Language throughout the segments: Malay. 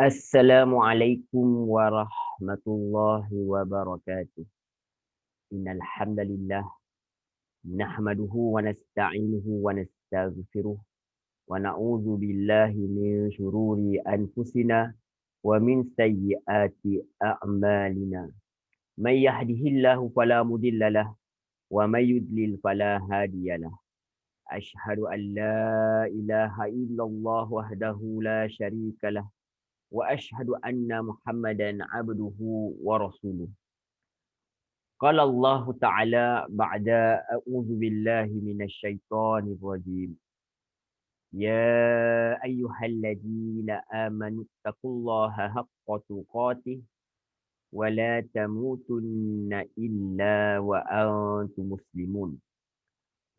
Assalamualaikum warahmatullahi wabarakatuh. Innal hamdalillah nahmaduhu wa nasta'inuhu wa nastaghfiruh wa na'udzu billahi min shururi anfusina wa min sayyiati a'malina. May yahdihillahu fala mudilla lahu wa may yudlil fala hadiyalah. Ashhadu an la ilaha illallah wahdahu la syarika lah wa ashhadu anna Muhammadan abduhu wa rasuluh. Qala Allah Ta'ala ba'da a'udzu billahi minasy syaithanir rajim. Ya ayyuhalladzina amanu taqullaha haqqa tuqatih wa la tamutunna illa wa antum muslimun.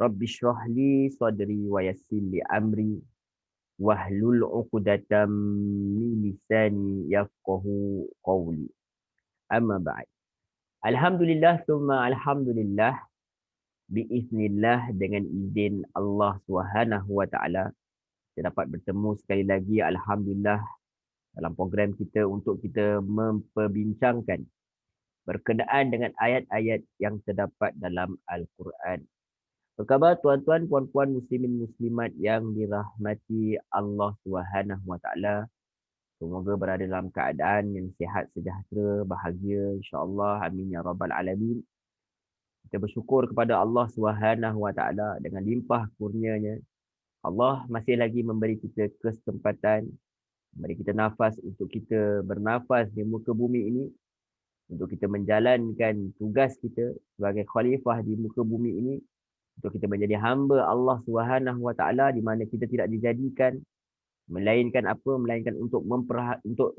Rabbi shrah li sadri wa yassir li amri wahlul 'uqdatam min lisani yafqahu qawli. Amma ba'd. Alhamdulillah summa alhamdulillah biiznillah dengan izin Allah Subhanahu wa taala kita dapat bertemu sekali lagi alhamdulillah dalam program kita untuk kita memperbincangkan berkenaan dengan ayat-ayat yang terdapat dalam Al-Quran. Apa khabar tuan-tuan, puan-puan, muslimin, muslimat yang dirahmati Allah Subhanahu wa taala? Semoga berada dalam keadaan yang sihat, sejahtera, bahagia insya-Allah. Amin ya rabbal alamin. Kita bersyukur kepada Allah Subhanahu wa taala dengan limpah kurnianya. Allah masih lagi memberi kita kesempatan, memberi kita nafas untuk kita bernafas di muka bumi ini, untuk kita menjalankan tugas kita sebagai khalifah di muka bumi ini, untuk kita menjadi hamba Allah Subhanahu wa taala di mana kita tidak dijadikan melainkan untuk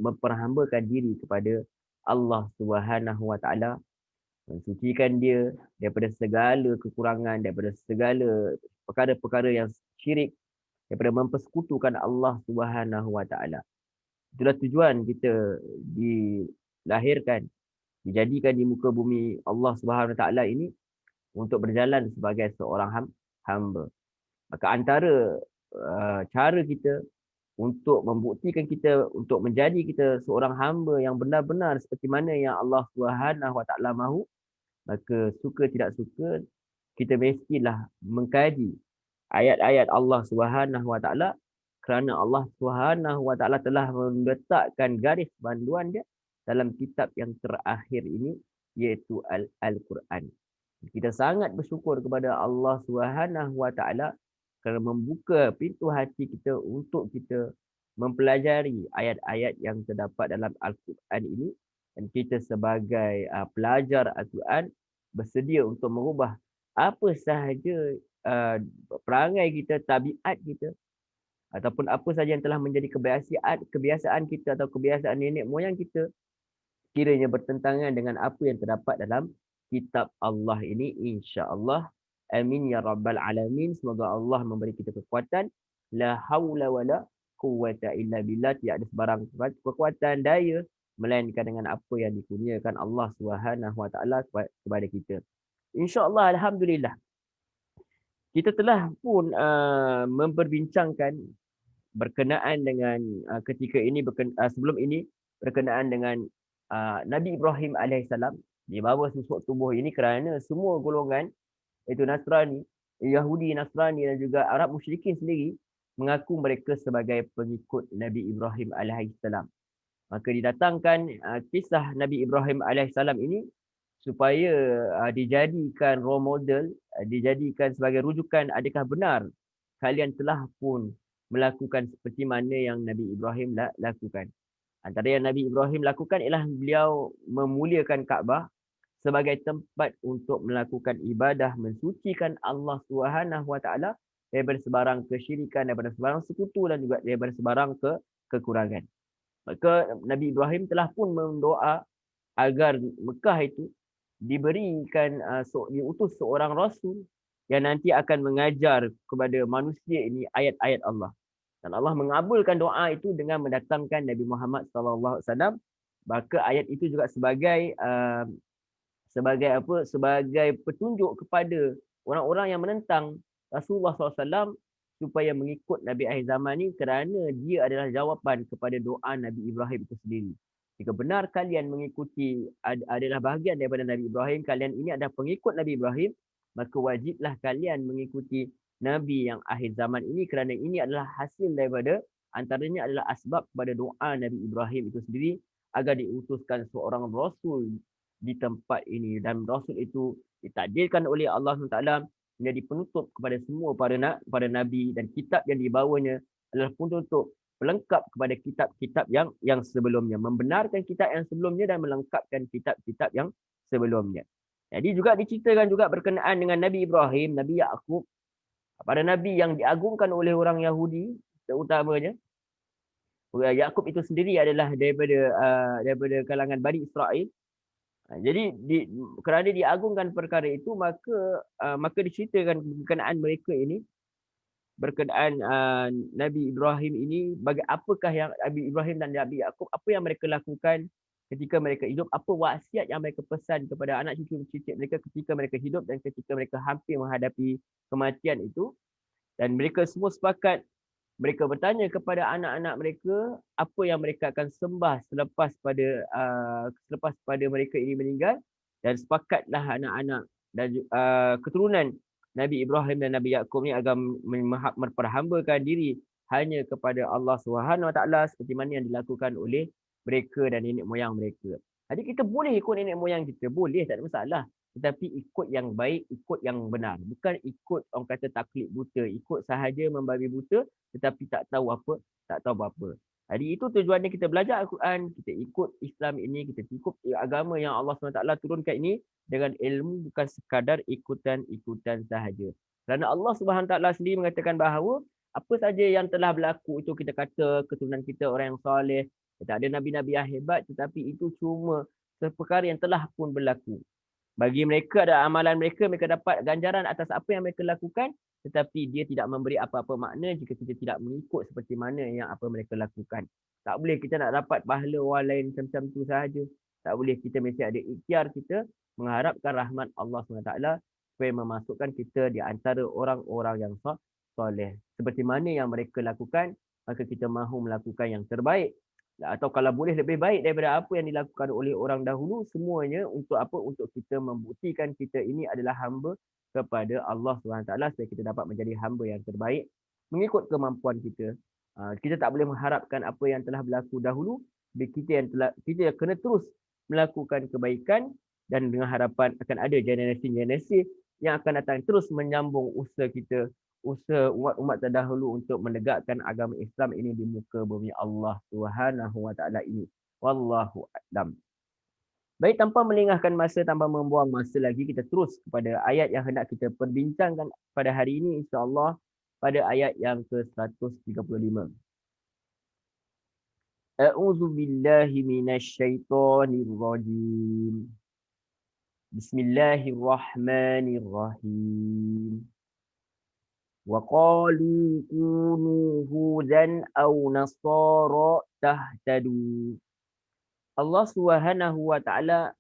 memperhambakan diri kepada Allah Subhanahu wa taala, mensucikan dia daripada segala kekurangan, daripada segala perkara-perkara yang syirik, daripada mempersekutukan Allah Subhanahu wa taala. Itulah tujuan kita dilahirkan, dijadikan di muka bumi Allah Subhanahu wa taala ini untuk berjalan sebagai seorang hamba. Maka antara cara kita untuk membuktikan kita untuk menjadi kita seorang hamba yang benar-benar seperti mana yang Allah Subhanahu wa taala mahu, maka suka tidak suka kita mestilah mengkaji ayat-ayat Allah Subhanahu wa taala, kerana Allah Subhanahu wa taala telah meletakkan garis panduan dia dalam kitab yang terakhir ini, iaitu Al-Quran. Kita sangat bersyukur kepada Allah Subhanahu wa taala kerana membuka pintu hati kita untuk kita mempelajari ayat-ayat yang terdapat dalam Al-Quran ini, dan kita sebagai pelajar Al-Quran bersedia untuk merubah apa sahaja perangai kita, tabiat kita, ataupun apa sahaja yang telah menjadi kebiasaan kita atau kebiasaan nenek moyang kita, kiranya bertentangan dengan apa yang terdapat dalam kitab Allah ini, insya-Allah. Amin ya rabbal alamin. Semoga Allah memberi kita kekuatan. La haula wala quwwata illa billah. Tiada sebarang kekuatan daya melainkan dengan apa yang dikurniakan Allah Subhanahu wa taala kepada kita. Insya-Allah, alhamdulillah. Kita telah pun memperbincangkan berkenaan dengan ketika ini sebelum ini berkenaan dengan Nabi Ibrahim alaihissalam dibawa susuk tubuh ini kerana semua golongan, iaitu Nasrani, Yahudi, Nasrani dan juga Arab musyrikin sendiri mengaku mereka sebagai pengikut Nabi Ibrahim alaihissalam. Maka didatangkan kisah Nabi Ibrahim alaihissalam ini supaya dijadikan role model, dijadikan sebagai rujukan, adakah benar kalian telah pun melakukan seperti mana yang Nabi Ibrahim lakukan. Antara yang Nabi Ibrahim lakukan ialah beliau memuliakan Kaabah sebagai tempat untuk melakukan ibadah, mensucikan Allah Subhanahu wa taala daripada sebarang kesyirikan, daripada sebarang sekutu dan juga daripada sebarang kekurangan. Maka Nabi Ibrahim telah pun mendoa agar Mekah itu diberikan diutus seorang rasul yang nanti akan mengajar kepada manusia ini ayat-ayat Allah. Dan Allah mengabulkan doa itu dengan mendatangkan Nabi Muhammad sallallahu alaihi wasallam. Maka ayat itu juga sebagai sebagai petunjuk kepada orang-orang yang menentang Rasulullah SAW supaya mengikut Nabi akhir zaman ni kerana dia adalah jawapan kepada doa Nabi Ibrahim itu sendiri. Jika benar kalian mengikuti adalah bahagian daripada Nabi Ibrahim, kalian ini adalah pengikut Nabi Ibrahim, maka wajiblah kalian mengikuti Nabi yang akhir zaman ini kerana ini adalah hasil daripada antaranya adalah asbab kepada doa Nabi Ibrahim itu sendiri agar diutuskan seorang Rasul di tempat ini. Dan Rasul itu ditakdirkan oleh Allah SWT menjadi penutup kepada semua para Nabi dan kitab yang dibawanya adalah penutup pelengkap kepada kitab-kitab yang sebelumnya. Membenarkan kitab yang sebelumnya dan melengkapkan kitab-kitab yang sebelumnya. Jadi juga diceritakan juga berkenaan dengan Nabi Ibrahim, Nabi Yaqub, pada Nabi yang diagungkan oleh orang Yahudi terutamanya. Yaqub itu sendiri adalah daripada kalangan Bani Israel. Jadi kerana diagungkan perkara itu maka diceritakan berkenaan mereka ini berkenaan Nabi Ibrahim ini apakah yang Nabi Ibrahim dan Nabi Yaqub apa yang mereka lakukan ketika mereka hidup, apa wasiat yang mereka pesan kepada anak cucu mereka ketika mereka hidup dan ketika mereka hampir menghadapi kematian itu. Dan mereka semua sepakat, mereka bertanya kepada anak-anak mereka apa yang mereka akan sembah selepas pada mereka ini meninggal, dan sepakatlah anak-anak dan keturunan Nabi Ibrahim dan Nabi Yaqub ni agar memperhambakan diri hanya kepada Allah Subhanahu Wa Taala seperti mana yang dilakukan oleh mereka dan nenek moyang mereka. Jadi kita boleh ikut nenek moyang kita, boleh, tak ada masalah. Tetapi ikut yang baik, ikut yang benar. Bukan ikut orang kata taklid buta, ikut sahaja membabi buta tetapi tak tahu apa. Jadi itu tujuannya kita belajar Al-Quran, kita ikut Islam ini, kita ikut agama yang Allah SWT turunkan ini dengan ilmu, bukan sekadar ikutan-ikutan sahaja. Kerana Allah SWT sendiri mengatakan bahawa apa saja yang telah berlaku itu kita kata keturunan kita orang yang soleh, tak ada nabi-nabi yang hebat, tetapi itu cuma perkara yang telah pun berlaku. Bagi mereka ada amalan mereka dapat ganjaran atas apa yang mereka lakukan, tetapi dia tidak memberi apa-apa makna jika kita tidak mengikut seperti mana yang apa mereka lakukan. Tak boleh kita nak dapat pahala orang lain macam tu sahaja. Tak boleh, kita mesti ada ikhtiar kita mengharapkan rahmat Allah SWT supaya memasukkan kita di antara orang-orang yang soleh. Seperti mana yang mereka lakukan, maka kita mahu melakukan yang terbaik. Atau kalau boleh lebih baik daripada apa yang dilakukan oleh orang dahulu, semuanya untuk apa? Untuk kita membuktikan kita ini adalah hamba kepada Allah SWT supaya kita dapat menjadi hamba yang terbaik mengikut kemampuan kita. Kita tak boleh mengharapkan apa yang telah berlaku dahulu. Kita kena terus melakukan kebaikan dan dengan harapan akan ada generasi-generasi yang akan datang terus menyambung usaha kita, usaha umat-umat terdahulu untuk menegakkan agama Islam ini di muka bumi Allah Subhanahu Wa Taala ini. Wallahu a'lam. Baik, tanpa melengahkan masa, tanpa membuang masa lagi, kita terus kepada ayat yang hendak kita perbincangkan pada hari ini, insya-Allah, pada ayat yang ke-135. A'udzu billahi minasyaitonir rajim. Bismillahirrahmanirrahim. وَقَالُوا كُونُوا هُودًا أَوْ نَصَارَى تَهْتَدُوا. Allah Subhanahu Wa Taala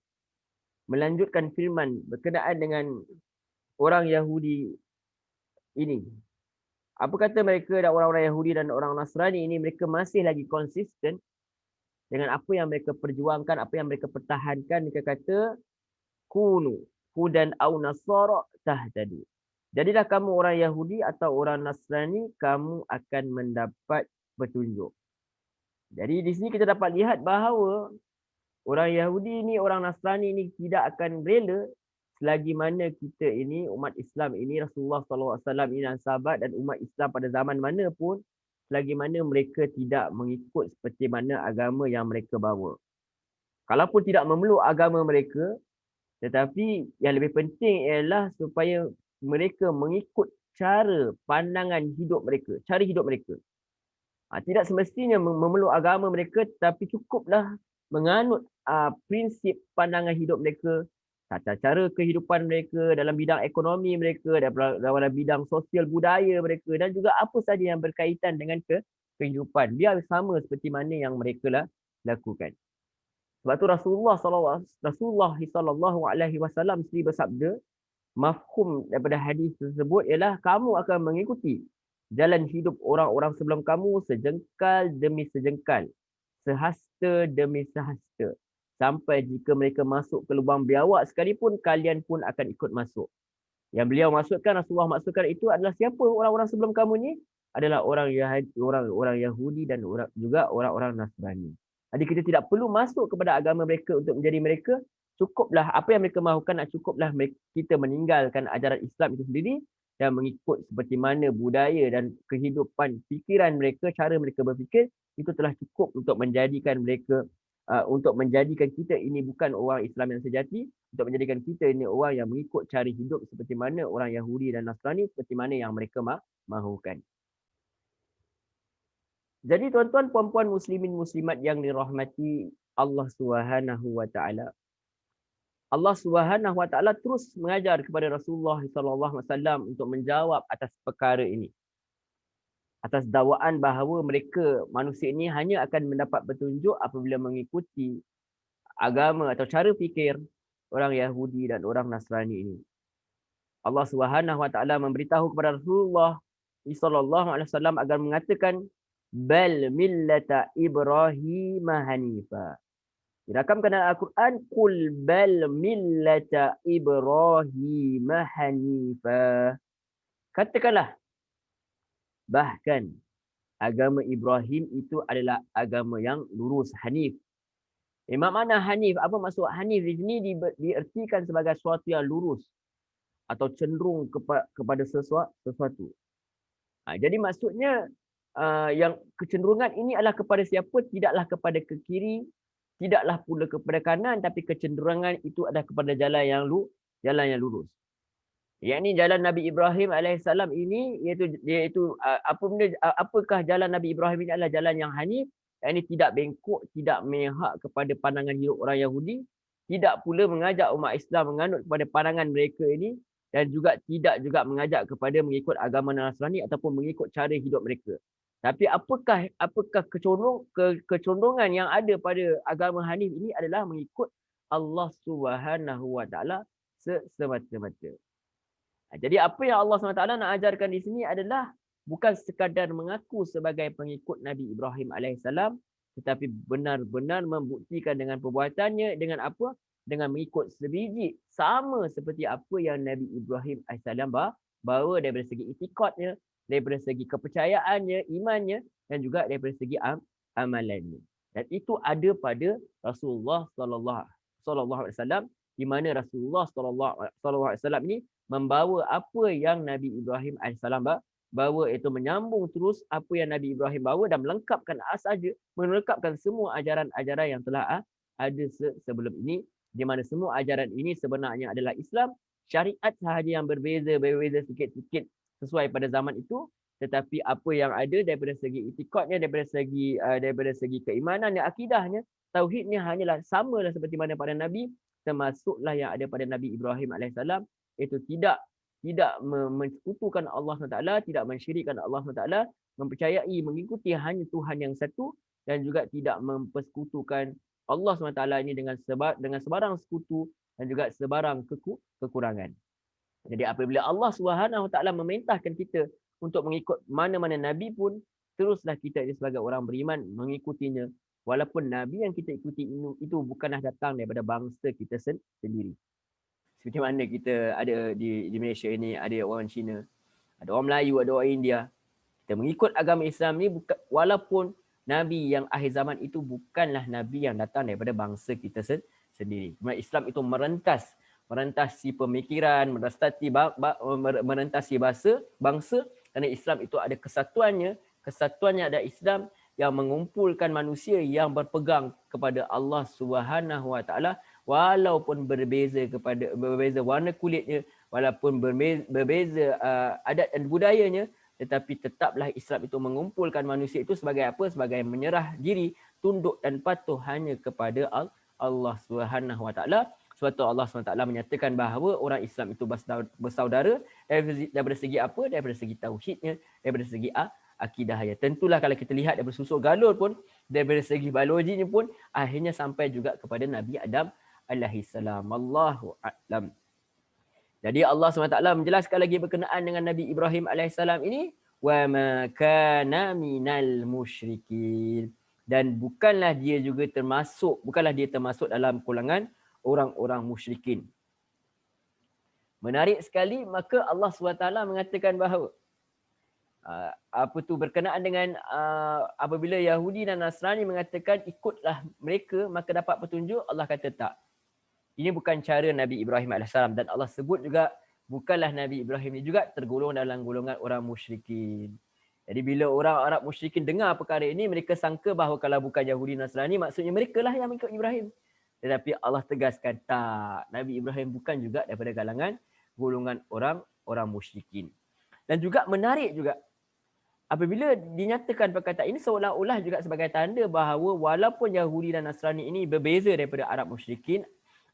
melanjutkan firman berkenaan dengan orang Yahudi ini. Apa kata mereka dan orang-orang Yahudi dan orang Nasrani ini, mereka masih lagi konsisten dengan apa yang mereka perjuangkan, apa yang mereka pertahankan. Mereka kata kunu hudan aw nasara tahtadu. Jadilah kamu orang Yahudi atau orang Nasrani, kamu akan mendapat petunjuk. Jadi di sini kita dapat lihat bahawa orang Yahudi ni, orang Nasrani ni tidak akan rela selagi mana kita ini, umat Islam ini, Rasulullah SAW ini dan sahabat dan umat Islam pada zaman mana pun, selagi mana mereka tidak mengikut seperti mana agama yang mereka bawa. Kalaupun tidak memeluk agama mereka, tetapi yang lebih penting ialah supaya mereka mengikut cara pandangan hidup mereka, cara hidup mereka. Tidak semestinya memeluk agama mereka, tetapi cukuplah menganut prinsip pandangan hidup mereka, tata cara kehidupan mereka dalam bidang ekonomi mereka, dalam bidang sosial budaya mereka, dan juga apa saja yang berkaitan dengan kehidupan. Biar sama seperti mana yang mereka lakukan. Sebab tu Rasulullah SAW sendiri bersabda, mafhum daripada hadis tersebut ialah kamu akan mengikuti jalan hidup orang-orang sebelum kamu sejengkal demi sejengkal, sehasta demi sehasta. Sampai jika mereka masuk ke lubang biawak sekalipun, kalian pun akan ikut masuk. Yang beliau maksudkan, Rasulullah maksudkan itu adalah siapa orang-orang sebelum kamu ni? Adalah orang-orang Yahudi dan juga orang-orang Nasrani. Jadi kita tidak perlu masuk kepada agama mereka untuk menjadi mereka. Cukuplah apa yang mereka mahukan, cukuplah kita meninggalkan ajaran Islam itu sendiri dan mengikut seperti mana budaya dan kehidupan fikiran mereka, cara mereka berfikir, itu telah cukup untuk menjadikan mereka, untuk menjadikan kita ini bukan orang Islam yang sejati, untuk menjadikan kita ini orang yang mengikut cara hidup seperti mana orang Yahudi dan Nasrani, seperti mana yang mereka mahukan. Jadi tuan-tuan, puan-puan, muslimin muslimat yang dirahmati Allah Subhanahu wa taala. Allah Subhanahu wa taala terus mengajar kepada Rasulullah sallallahu alaihi wasallam untuk menjawab atas perkara ini. Atas dakwaan bahawa mereka manusia ini hanya akan mendapat petunjuk apabila mengikuti agama atau cara fikir orang Yahudi dan orang Nasrani ini. Allah Subhanahu wa taala memberitahu kepada Rasulullah sallallahu alaihi wasallam agar mengatakan bal millata Ibrahim hanifa. Dirakamkan dalam Al-Quran, qul bal millata Ibrahim hanifa. Katakanlah, bahkan agama Ibrahim itu adalah agama yang lurus, hanif. Mana hanif? Apa maksud hanif di sini? Diartikan sebagai sesuatu yang lurus atau cenderung kepada sesuatu. Jadi maksudnya yang kecenderungan ini adalah kepada siapa? Tidaklah kepada ke kiri, tidaklah pula kepada kanan, tapi kecenderungan itu adalah kepada jalan yang lurus. Yakni jalan Nabi Ibrahim alaihissalam ini iaitu apakah jalan Nabi Ibrahim ini adalah jalan yang hanif, yakni tidak bengkok, tidak memihak kepada pandangan hidup orang Yahudi, tidak pula mengajak umat Islam menganut kepada pandangan mereka ini, dan juga tidak juga mengajak kepada mengikut agama Nasrani ataupun mengikut cara hidup mereka. Tapi apakah kecondongan yang ada pada agama Hanif ini adalah mengikut Allah Subhanahu wa taala semata-mata. Jadi apa yang Allah SWT nak ajarkan di sini adalah bukan sekadar mengaku sebagai pengikut Nabi Ibrahim alaihissalam, tetapi benar-benar membuktikan dengan perbuatannya, dengan apa? Dengan mengikut sebiji sama seperti apa yang Nabi Ibrahim alaihissalam bawa daripada segi itikadnya, daripada segi kepercayaannya, imannya, dan juga daripada segi amalannya. Dan itu ada pada Rasulullah sallallahu alaihi wasallam, di mana Rasulullah sallallahu alaihi wasallam ini membawa apa yang Nabi Ibrahim alaihissalam bawa, iaitu menyambung terus apa yang Nabi Ibrahim bawa dan melengkapkan semua ajaran-ajaran yang telah ada sebelum ini, di mana semua ajaran ini sebenarnya adalah Islam. Syariat sahaja yang berbeza sikit-sikit sesuai pada zaman itu, tetapi apa yang ada daripada segi itikadnya, daripada segi keimanan dan akidahnya, tauhidnya hanyalah samalah seperti mana pada Nabi, termasuklah yang ada pada Nabi Ibrahim alaihissalam, itu tidak mensekutukan Allah SWT, tidak mensyirikkan Allah SWT, mempercayai mengikuti hanya Tuhan yang satu, dan juga tidak mempersekutukan Allah SWT ini dengan sebarang sekutu dan juga sebarang kekurangan. Jadi apabila Allah SWT memerintahkan kita untuk mengikut mana-mana Nabi pun, teruslah kita sebagai orang beriman mengikutinya, walaupun Nabi yang kita ikuti itu bukanlah datang daripada bangsa kita sendiri. Seperti mana kita ada di Malaysia ini, ada orang Cina, ada orang Melayu, ada orang India. Kita mengikut agama Islam ni walaupun Nabi yang akhir zaman itu bukanlah Nabi yang datang daripada bangsa kita sendiri. Islam itu merentasi pemikiran, merentasi bangsa, kerana Islam itu ada kesatuannya. Kesatuannya ada Islam yang mengumpulkan manusia yang berpegang kepada Allah Subhanahu wa taala, walaupun berbeza warna kulitnya, walaupun berbeza adat dan budayanya, tetapi tetaplah Islam itu mengumpulkan manusia itu sebagai apa? Sebagai menyerah diri, tunduk dan patuh hanya kepada Allah Subhanahu wa taala. Sebab tu Allah SWT menyatakan bahawa orang Islam itu bersaudara daripada segi apa? Daripada segi tauhidnya, daripada segi akidahnya. Tentulah kalau kita lihat daripada susuk galur pun, daripada segi biologinya pun, akhirnya sampai juga kepada Nabi Adam alaihissalam. Allahu a'lam. Jadi Allah SWT menjelaskan lagi berkenaan dengan Nabi Ibrahim alaihissalam ini wa ma kana minal musyrikin. Dan bukanlah dia termasuk dalam golongan orang-orang musyrikin. Menarik sekali, maka Allah SWT mengatakan bahawa berkenaan dengan apabila Yahudi dan Nasrani mengatakan ikutlah mereka maka dapat petunjuk, Allah kata tak. Ini bukan cara Nabi Ibrahim AS, dan Allah sebut juga bukanlah Nabi Ibrahim ini juga tergolong dalam golongan orang musyrikin. Jadi bila orang Arab musyrikin dengar perkara ini, mereka sangka bahawa kalau bukan Yahudi Nasrani, maksudnya mereka lah yang mengikut Ibrahim. Tetapi Allah tegaskan tak, Nabi Ibrahim bukan juga daripada kalangan golongan orang musyrikin. Dan juga menarik juga, apabila dinyatakan perkataan ini seolah-olah juga sebagai tanda bahawa walaupun Yahudi dan Nasrani ini berbeza daripada Arab musyrikin,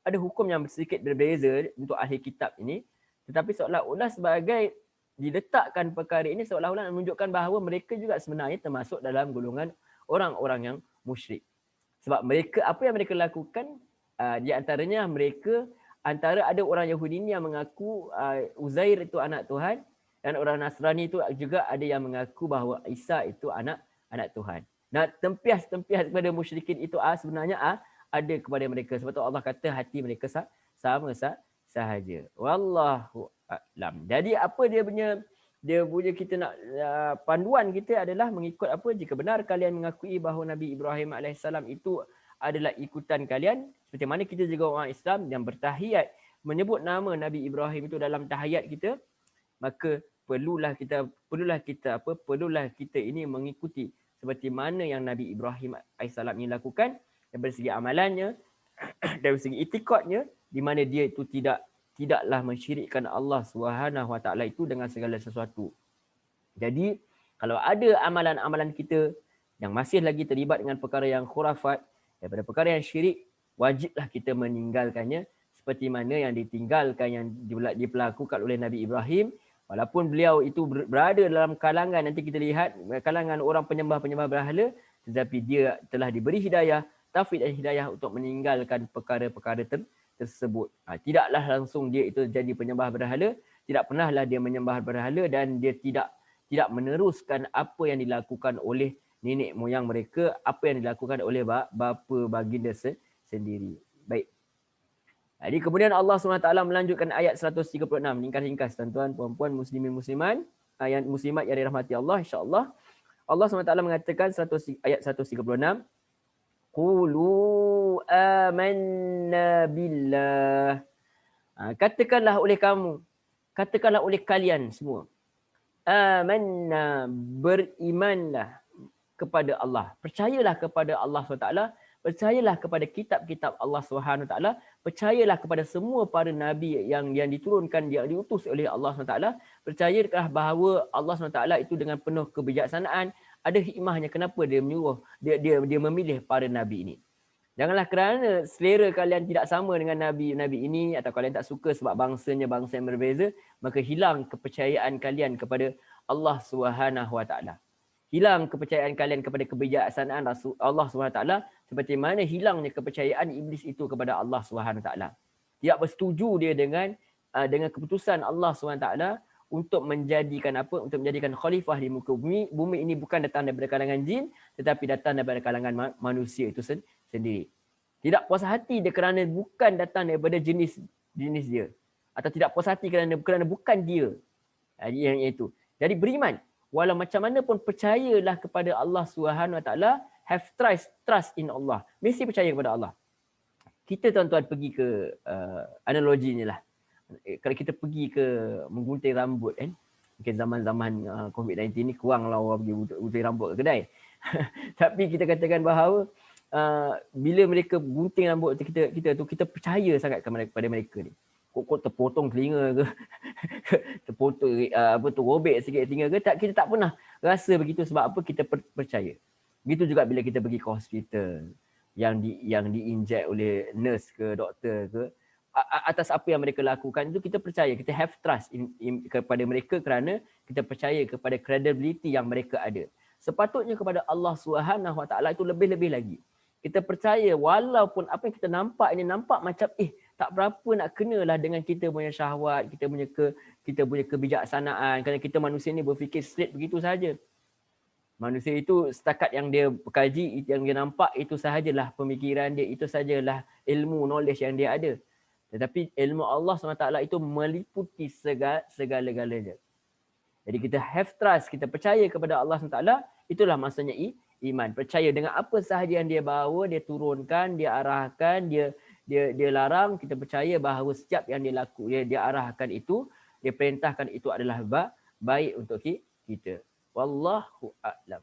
ada hukum yang sedikit berbeza untuk ahli kitab ini, tetapi seolah-olah sebagai diletakkan perkara ini seolah-olah menunjukkan bahawa mereka juga sebenarnya termasuk dalam golongan orang-orang yang musyrik. Sebab mereka, apa yang mereka lakukan, di antaranya mereka, antara ada orang Yahudi ini yang mengaku Uzair itu anak Tuhan, dan orang Nasrani itu juga ada yang mengaku bahawa Isa itu anak Tuhan. Nah, tempias-tempias kepada musyrikin itu sebenarnya ada kepada mereka. Sebab tu Allah kata hati mereka sama sahaja. Wallahu a'lam. Jadi apa dia punya kita nak panduan kita adalah mengikut apa? Jika benar kalian mengakui bahawa Nabi Ibrahim AS itu adalah ikutan kalian, seperti mana kita juga orang Islam yang bertahiyat menyebut nama Nabi Ibrahim itu dalam tahiyat kita, maka perlulah kita ini mengikuti seperti mana yang Nabi Ibrahim AS ini lakukan dari segi amalannya, dari segi itikadnya, di mana dia itu tidaklah mensyirikkan Allah Subhanahu Wa Taala itu dengan segala sesuatu. Jadi kalau ada amalan-amalan kita yang masih lagi terlibat dengan perkara yang khurafat, daripada perkara yang syirik, wajiblah kita meninggalkannya seperti mana yang ditinggalkan, yang diperlakukan oleh Nabi Ibrahim. Walaupun beliau itu berada dalam kalangan, nanti kita lihat, kalangan orang penyembah-penyembah berhala, tetapi dia telah diberi hidayah, taufik dan hidayah untuk meninggalkan perkara-perkara tersebut. Tidaklah langsung dia itu jadi penyembah berhala, tidak pernahlah dia menyembah berhala, dan dia tidak meneruskan apa yang dilakukan oleh nenek moyang mereka, apa yang dilakukan oleh bapa baginda sendiri. Baik. Jadi kemudian Allah SWT melanjutkan ayat 136. Ringkas-ringkas tuan-tuan, puan-puan, muslimin, musliman, ayat muslimat yang dirahmati Allah, insya-Allah. Allah SWT mengatakan ayat 136, Qulu amanna billah. Katakanlah oleh kalian semua. Amanna, berimanlah kepada Allah. Percayalah kepada Allah SWT. Percayalah kepada kitab-kitab Allah SWT. Percayalah kepada semua para nabi yang diturunkan, yang diutus oleh Allah SWT. Percayalah bahawa Allah SWT itu dengan penuh kebijaksanaan, ada hikmahnya kenapa dia menyuruh, dia memilih para nabi ini. Janganlah kerana selera kalian tidak sama dengan nabi-nabi ini, atau kalian tak suka sebab bangsanya bangsa yang berbeza, maka hilang kepercayaan kalian kepada Allah SWT. Hilang kepercayaan kalian kepada kebijaksanaan Rasul Allah SWT, seperti mana hilangnya kepercayaan iblis itu kepada Allah SWT. Tidak bersetuju dia dengan keputusan Allah SWT untuk menjadikan khalifah di muka bumi. Bumi ini bukan datang daripada kalangan jin, tetapi datang daripada kalangan manusia itu sendiri. Tidak puas hati dia kerana bukan datang daripada jenis dia, atau tidak puas hati kerana bukan dia yang itu. Jadi beriman. Walau macam mana pun percayalah kepada Allah SWT. Have trust in Allah. Mesti percaya kepada Allah. Kita tuan-tuan pergi ke analoginya lah. Kalau kita pergi ke menggunting rambut kan. Mungkin zaman-zaman COVID-19 ni kurang lah orang pergi gunting rambut ke kedai. Tapi kita katakan bahawa bila mereka gunting rambut kita percaya sangat kepada mereka ni. Kok terpotong telinga ke, terpotong robek sikit telinga ke, kita tak pernah rasa begitu. Sebab apa? Kita percaya. Begitu juga bila kita pergi ke hospital yang diinjek oleh nurse ke doktor ke, atas apa yang mereka lakukan itu kita percaya, kita have trust kepada mereka kerana kita percaya kepada credibility yang mereka ada. Sepatutnya kepada Allah SWT itu lebih-lebih lagi. Kita percaya walaupun apa yang kita nampak ini nampak macam tak berapa nak kenalah dengan kita punya syahwat, kita punya kebijaksanaan. Kerana kita manusia ni berfikir straight begitu saja. Manusia itu setakat yang dia kaji, yang dia nampak, itu sahajalah pemikiran dia, itu sajalah ilmu, knowledge yang dia ada. Tetapi ilmu Allah SWT itu meliputi segala-galanya. Jadi kita have trust, kita percaya kepada Allah SWT, itulah maksudnya iman. Percaya dengan apa sahaja yang dia bawa, dia turunkan, dia arahkan, dia larang, kita percaya bahawa setiap yang dia dia arahkan itu, dia perintahkan itu adalah baik untuk kita. Wallahu a'lam.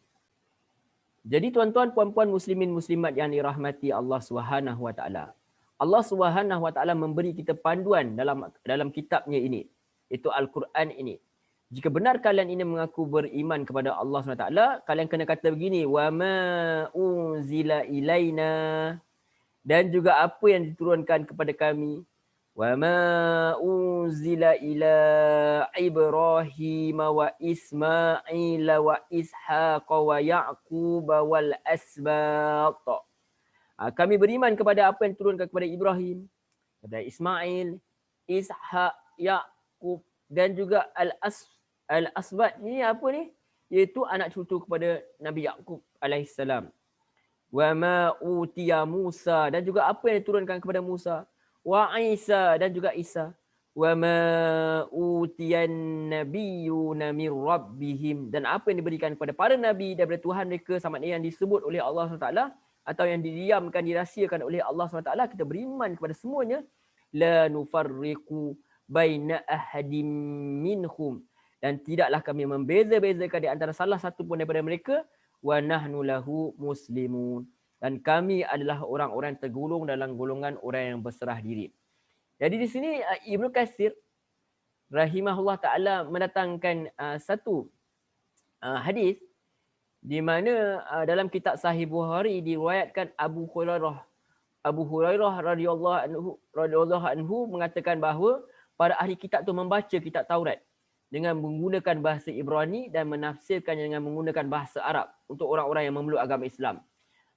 Jadi tuan-tuan, puan-puan, muslimin, muslimat yang dirahmati Allah Subhanahu Wa Taala. Allah Subhanahu Wa Taala memberi kita panduan dalam kitabnya ini, itu Al-Quran ini. Jika benar kalian ini mengaku beriman kepada Allah SWT, kalian kena kata begini, wa ma unzila ilaina, dan juga apa yang diturunkan kepada kami, wa ma unzila ila Ibrahim wa Ismail wa Ishaq wa Ya'qub wal asbaq. Kami beriman kepada apa yang diturunkan kepada Ibrahim, kepada Ismail, Ishaq, Ya'qub, dan juga Al-Asbat ni apa ni? Iaitu anak cucu kepada Nabi Ya'qub alaihissalam. Wa ma utiya Musa, dan juga apa yang diturunkan kepada Musa. Wa Isa, dan juga Isa. Wa ma utiyan nabiyyuna min rabbihim, dan apa yang diberikan kepada para nabi daripada Tuhan mereka, sama ada yang disebut oleh Allah SWT atau yang didiamkan, dirahsiakan oleh Allah SWT, kita beriman kepada semuanya. La nufarriqu baina ahadim minhum, dan tidaklah kami membeza-bezakan di antara salah satu pun daripada mereka. Wa nahnu lahu muslimun, dan kami adalah orang-orang tergolong dalam golongan orang yang berserah diri. Jadi di sini Ibnu Katsir rahimahullah taala mendatangkan satu hadis di mana dalam kitab Sahih Bukhari diriwayatkan Abu Hurairah radhiyallahu anhu mengatakan bahawa para ahli kitab tu membaca kitab Taurat dengan menggunakan bahasa Ibrani dan menafsirkannya dengan menggunakan bahasa Arab untuk orang-orang yang memeluk agama Islam.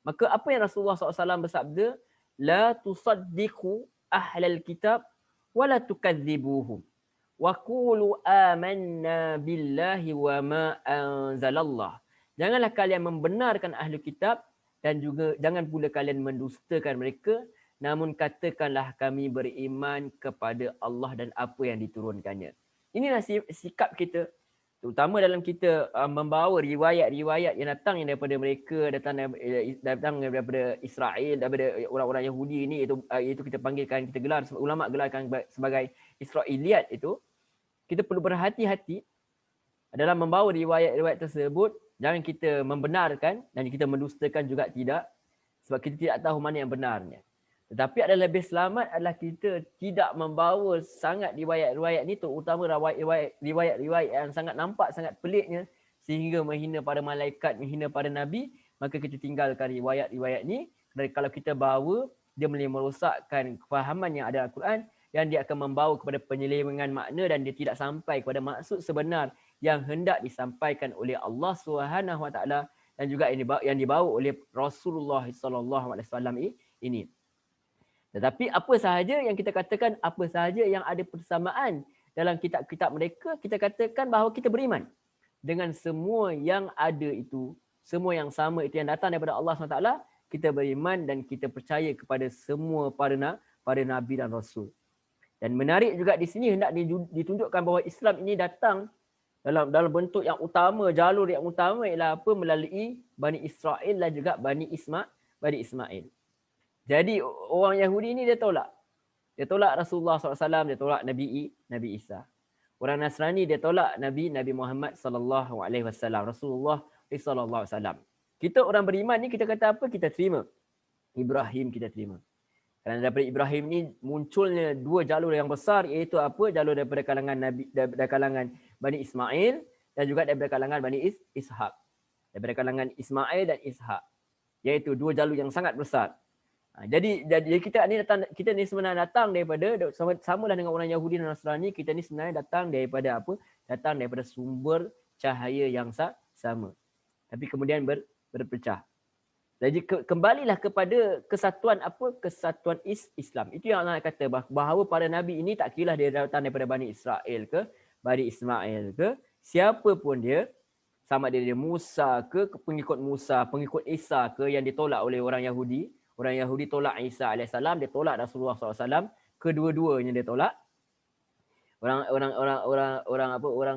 Maka apa yang Rasulullah SAW bersabda, la tusaddiqu ahlal kitab wa la tukadzibuhum wa qulu amanna billahi wa ma anzalallah. Janganlah kalian membenarkan ahli kitab dan juga jangan pula kalian mendustakan mereka, namun katakanlah kami beriman kepada Allah dan apa yang diturunkannya. Inilah sikap kita, terutama dalam kita membawa riwayat-riwayat yang datang daripada mereka, datang daripada Israel, daripada orang-orang Yahudi ini, iaitu kita panggilkan, kita gelar, ulama gelarkan sebagai Israiliyat itu. Kita perlu berhati-hati dalam membawa riwayat-riwayat tersebut. Jangan kita membenarkan dan kita mendustakan juga tidak, sebab kita tidak tahu mana yang benarnya. Tetapi adalah lebih selamat adalah kita tidak membawa sangat riwayat-riwayat ni, terutama riwayat-riwayat yang sangat nampak sangat peliknya sehingga menghina pada malaikat, menghina pada nabi. Maka kita tinggalkan riwayat-riwayat ni. Dan kalau kita bawa, dia boleh merosakkan kefahaman yang ada dalam Al-Quran, dan dia akan membawa kepada penyelewengan makna dan dia tidak sampai kepada maksud sebenar yang hendak disampaikan oleh Allah Subhanahu Wa Taala dan juga yang dibawa oleh Rasulullah sallallahu alaihi wasallam ini. Tetapi apa sahaja yang kita katakan, apa sahaja yang ada persamaan dalam kitab-kitab mereka, kita katakan bahawa kita beriman dengan semua yang ada itu, semua yang sama itu yang datang daripada Allah SWT, kita beriman dan kita percaya kepada semua para nabi dan rasul. Dan menarik juga di sini hendak ditunjukkan bahawa Islam ini datang dalam bentuk yang utama, jalur yang utama ialah apa? Melalui Bani Israel dan juga Bani Ismail. Jadi orang Yahudi ni dia tolak. Dia tolak Rasulullah SAW, dia tolak Nabi Isa. Orang Nasrani dia tolak Nabi Muhammad sallallahu alaihi wasallam, Rasulullah sallallahu alaihi wasallam. Kita orang beriman ni kita kata apa? Kita terima Ibrahim, kita terima. Kerana daripada Ibrahim ni munculnya dua jalur yang besar, iaitu apa? Jalur daripada kalangan Bani Ismail dan juga daripada kalangan Bani Ishaq. Daripada kalangan Ismail dan Ishaq. Iaitu dua jalur yang sangat besar. Jadi kita ni sebenarnya datang daripada, samalah dengan orang Yahudi dan Nasrani, kita ni sebenarnya datang daripada apa? Datang daripada sumber cahaya yang sama. Tapi kemudian berpecah. Jadi kembalilah kepada kesatuan apa? Kesatuan Islam. Itu yang Allah kata bahawa para nabi ini tak kira dia datang daripada Bani Israel ke, Bani Ismail ke, siapa pun dia, sama dia Musa ke, pengikut Musa, pengikut Isa ke yang ditolak oleh orang Yahudi. Orang Yahudi tolak Isa AS, dia tolak Rasulullah SAW. Kedua-duanya dia tolak. Orang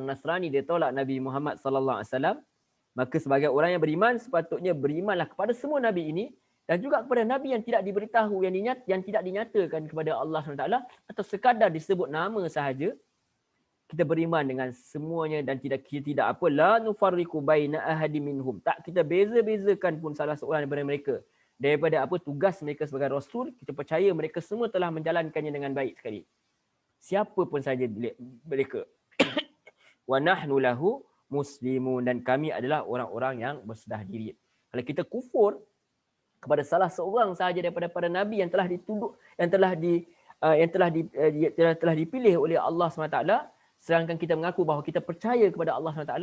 Nasrani dia tolak Nabi Muhammad SAW. Maka sebagai orang yang beriman, sepatutnya berimanlah kepada semua Nabi ini dan juga kepada Nabi yang tidak diberitahu, yang tidak dinyatakan kepada Allah SWT atau sekadar disebut nama sahaja. Kita beriman dengan semuanya dan kita tidak apa, la nufarriqu baina ahadin minhum. Tak kita beza-bezakan pun salah seorang daripada mereka. Daripada apa tugas mereka sebagai Rasul, kita percaya mereka semua telah menjalankannya dengan baik sekali. Siapa pun saja mereka. Wa nahnu lahu muslimun, dan kami adalah orang-orang yang berserah diri. Kalau kita kufur kepada salah seorang sahaja daripada para nabi yang telah dituduh, yang telah dipilih oleh Allah SWT, sedangkan kita mengaku bahawa kita percaya kepada Allah SWT,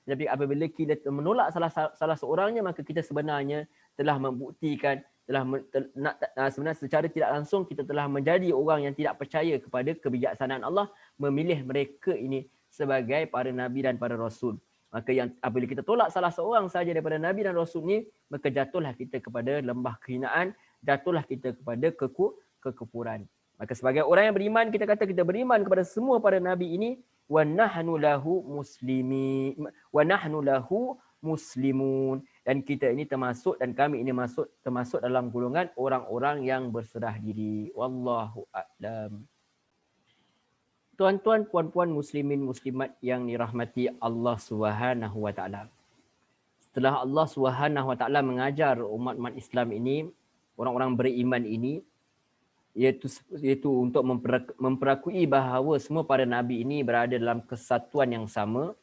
tapi apabila kita menolak salah seorangnya, maka kita sebenarnya telah membuktikan, sebenarnya secara tidak langsung kita telah menjadi orang yang tidak percaya kepada kebijaksanaan Allah, memilih mereka ini sebagai para nabi dan para rasul. Maka yang apabila kita tolak salah seorang saja daripada nabi dan rasul ni, maka jatuhlah kita kepada lembah kehinaan, jatuhlah kita kepada kekufuran. Maka sebagai orang yang beriman, kita kata kita beriman kepada semua para nabi ini, wa nahnu lahu muslimun, dan kita ini termasuk, dan kami ini termasuk dalam golongan orang-orang yang berserah diri. Wallahu a'lam. Tuan-tuan, puan-puan, muslimin, muslimat yang dirahmati Allah Subhanahu wa taala. Setelah Allah Subhanahu wa taala mengajar umat-umat Islam ini, orang-orang beriman ini, iaitu untuk memperakui bahawa semua para nabi ini berada dalam kesatuan yang sama,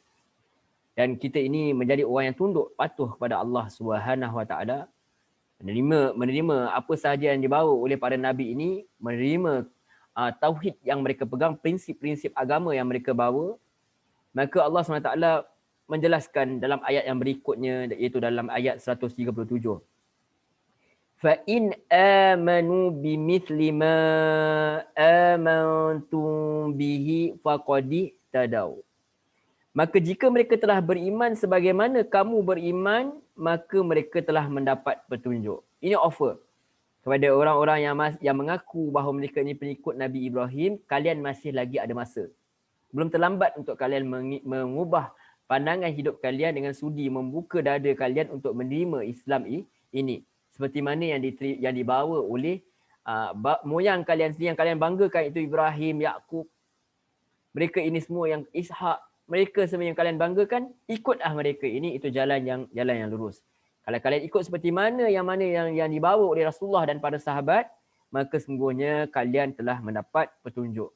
dan kita ini menjadi orang yang tunduk patuh kepada Allah Subhanahu wa taala, menerima apa sahaja yang dibawa oleh para nabi ini, menerima tauhid yang mereka pegang, prinsip-prinsip agama yang mereka bawa. Maka Allah SWT menjelaskan dalam ayat yang berikutnya, iaitu dalam ayat 137. Fa in amanu bimithli ma amantum bihi faqad tadaw. Maka jika mereka telah beriman sebagaimana kamu beriman, maka mereka telah mendapat petunjuk. Ini offer kepada orang-orang yang mengaku bahawa mereka ini pengikut Nabi Ibrahim. Kalian masih lagi ada masa. Belum terlambat untuk kalian mengubah pandangan hidup kalian dengan sudi membuka dada kalian untuk menerima Islam ini. Seperti mana yang dibawa oleh moyang kalian sendiri, yang kalian banggakan itu Ibrahim, Yakub. Mereka ini semua yang Ishak, mereka semua yang kalian banggakan, ikutlah mereka ini, itu jalan yang lurus. Kalau kalian ikut seperti mana yang dibawa oleh Rasulullah dan para sahabat, maka sungguhnya kalian telah mendapat petunjuk.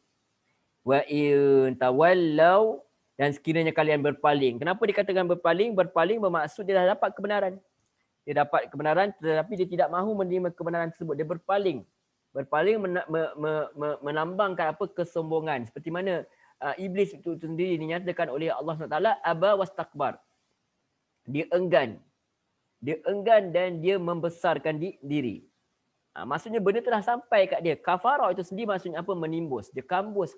Wa in tawallau, dan sekiranya kalian berpaling. Kenapa dikatakan berpaling? Berpaling bermaksud dia dah dapat kebenaran. Dia dapat kebenaran tetapi dia tidak mahu menerima kebenaran tersebut. Dia berpaling. Berpaling menambangkan apa? Kesombongan. Seperti mana iblis itu sendiri dinyatakan oleh Allah SWT, aba wastakbar. Dia enggan dan dia membesarkan diri. Maksudnya benda telah sampai kat dia. Kafarah itu sendiri maksudnya apa? Menimbus. Dia kambus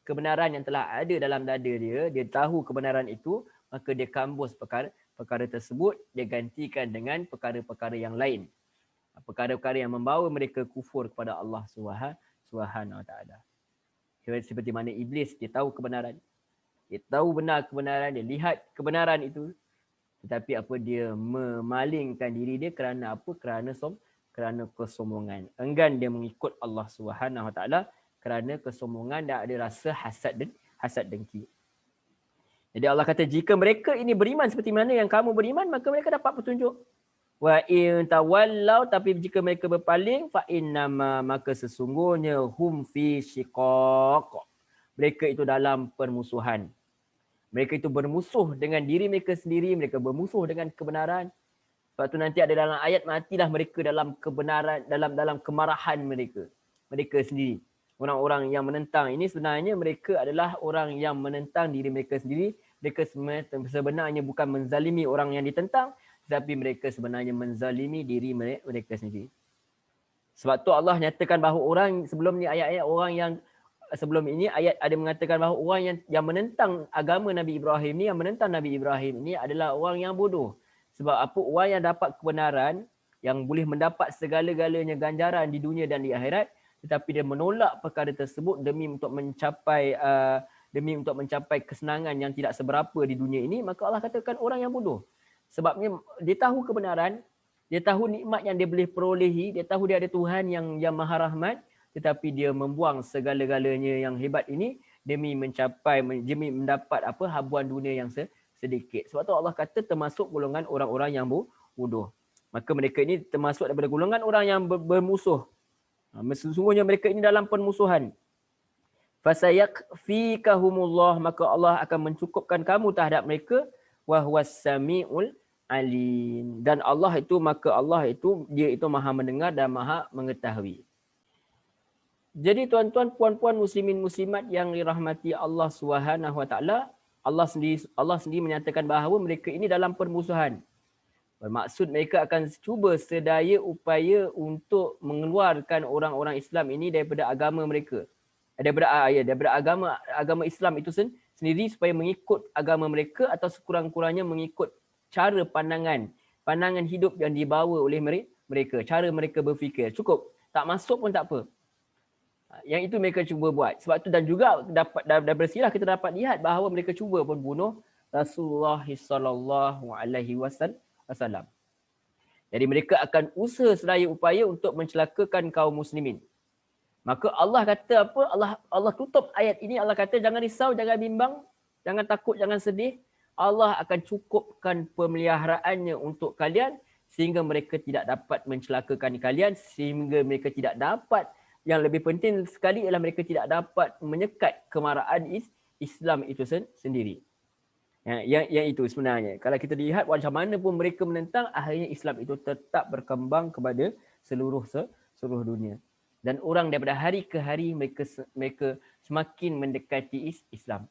kebenaran yang telah ada dalam dada dia. Dia tahu kebenaran itu, maka dia kambus perkara tersebut. Dia gantikan dengan perkara-perkara yang lain. Perkara-perkara yang membawa mereka kufur kepada Allah Subhanahu wa taala. Seperti mana iblis, dia tahu kebenaran. Dia tahu benar kebenaran, dia lihat kebenaran itu. Tetapi apa, dia memalingkan diri dia kerana apa? Kerana kesombongan. Enggan dia mengikut Allah Subhanahu wa taala kerana kesombongan dan ada rasa hasad dengki. Jadi Allah kata jika mereka ini beriman seperti mana yang kamu beriman, maka mereka dapat petunjuk. Wa in tawallau, tapi jika mereka berpaling, fa innama, maka sesungguhnya hum fi syiqaq. Mereka itu dalam permusuhan. Mereka itu bermusuh dengan diri mereka sendiri, mereka bermusuh dengan kebenaran. Sebab tu nanti ada dalam ayat, matilah mereka dalam kebenaran, dalam kemarahan mereka sendiri. Orang-orang yang menentang ini sebenarnya mereka adalah orang yang menentang diri mereka sendiri. Mereka sebenarnya bukan menzalimi orang yang ditentang, tetapi mereka sebenarnya menzalimi diri mereka sendiri. Sebab tu Allah nyatakan bahawa orang sebelum ni ayat-ayat orang yang sebelum ini ayat ada mengatakan bahawa orang yang menentang agama Nabi Ibrahim ni, yang menentang Nabi Ibrahim ni adalah orang yang bodoh. Sebab apa? Orang yang dapat kebenaran, yang boleh mendapat segala-galanya ganjaran di dunia dan di akhirat, tetapi dia menolak perkara tersebut demi untuk mencapai kesenangan yang tidak seberapa di dunia ini, maka Allah katakan orang yang bodoh. Sebabnya dia tahu kebenaran, dia tahu nikmat yang dia boleh perolehi, dia tahu dia ada Tuhan yang Maha Rahmat, tetapi dia membuang segala-galanya yang hebat ini demi mendapat habuan dunia yang sedikit. Sebab tu Allah kata termasuk golongan orang-orang yang bodoh. Maka mereka ini termasuk daripada golongan orang yang bermusuh. Sesungguhnya mereka ini dalam permusuhan. Fasayakfikahumullah, maka Allah akan mencukupkan kamu terhadap mereka, wa huwas samiul alim. Dan Allah itu, maka Allah itu, dia itu maha mendengar dan maha mengetahui. Jadi tuan-tuan, puan-puan muslimin muslimat yang dirahmati Allah Subhanahu wa taala, Allah sendiri menyatakan bahawa mereka ini dalam permusuhan. Bermaksud mereka akan cuba sedaya upaya untuk mengeluarkan orang-orang Islam ini daripada agama mereka. Daripada agama Islam itu sendiri, supaya mengikut agama mereka atau sekurang-kurangnya mengikut cara pandangan hidup yang dibawa oleh mereka, cara mereka berfikir. Cukup, tak masuk pun tak apa. Yang itu mereka cuba buat. Sebab tu, dan juga daripada sirah kita dapat lihat bahawa mereka cuba pun bunuh Rasulullah sallallahu alaihi wasallam. Jadi mereka akan usaha sedaya upaya untuk mencelakakan kaum muslimin. Maka Allah kata apa? Allah tutup ayat ini, Allah kata jangan risau, jangan bimbang, jangan takut, jangan sedih. Allah akan cukupkan pemeliharaannya untuk kalian sehingga mereka tidak dapat mencelakakan kalian, sehingga mereka tidak dapat, yang lebih penting sekali ialah mereka tidak dapat menyekat kemarahan Islam itu sendiri. Yang itu sebenarnya. Kalau kita lihat macam mana pun mereka menentang, akhirnya Islam itu tetap berkembang kepada seluruh dunia. Dan orang daripada hari ke hari mereka semakin mendekati Islam.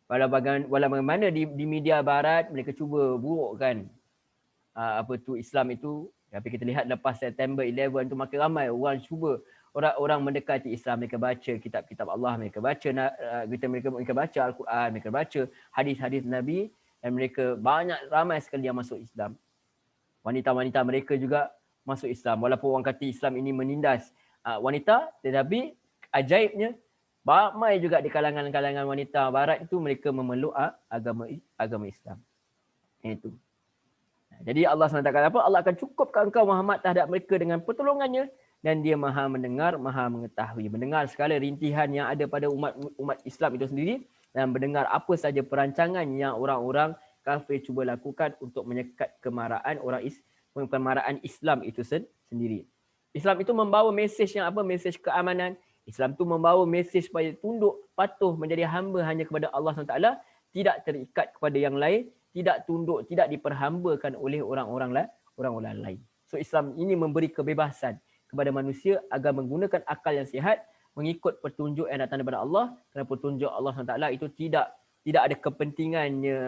Walau bagaimana di media barat mereka cuba burukkan Islam itu. Tapi kita lihat lepas September 11 tu makin ramai orang cuba orang mendekati Islam. Mereka baca kitab-kitab Allah, mereka baca Al-Quran, mereka baca hadis-hadis Nabi, dan mereka ramai sekali yang masuk Islam. Wanita-wanita mereka juga masuk Islam. Walaupun orang kata Islam ini menindas wanita, tetapi ajaibnya ramai juga di kalangan wanita barat itu mereka memeluk agama Islam. Itu. Jadi Allah SWT kata apa? Allah akan cukupkan engkau Muhammad terhadap mereka dengan pertolongannya, dan dia maha mendengar, maha mengetahui. Mendengar segala rintihan yang ada pada umat Islam itu sendiri, dan mendengar apa saja perancangan yang orang-orang kafir cuba lakukan untuk menyekat kemarahan Islam itu sendiri. Islam itu membawa mesej yang apa? Mesej keamanan. Islam itu membawa mesej supaya tunduk, patuh, menjadi hamba hanya kepada Allah SWT, tidak terikat kepada yang lain, tidak tunduk, tidak diperhambakan oleh orang-orang lain. So Islam ini memberi kebebasan kepada manusia agar menggunakan akal yang sihat, mengikut petunjuk yang datang daripada Allah, kerana petunjuk Allah SWT itu tidak ada kepentingannya,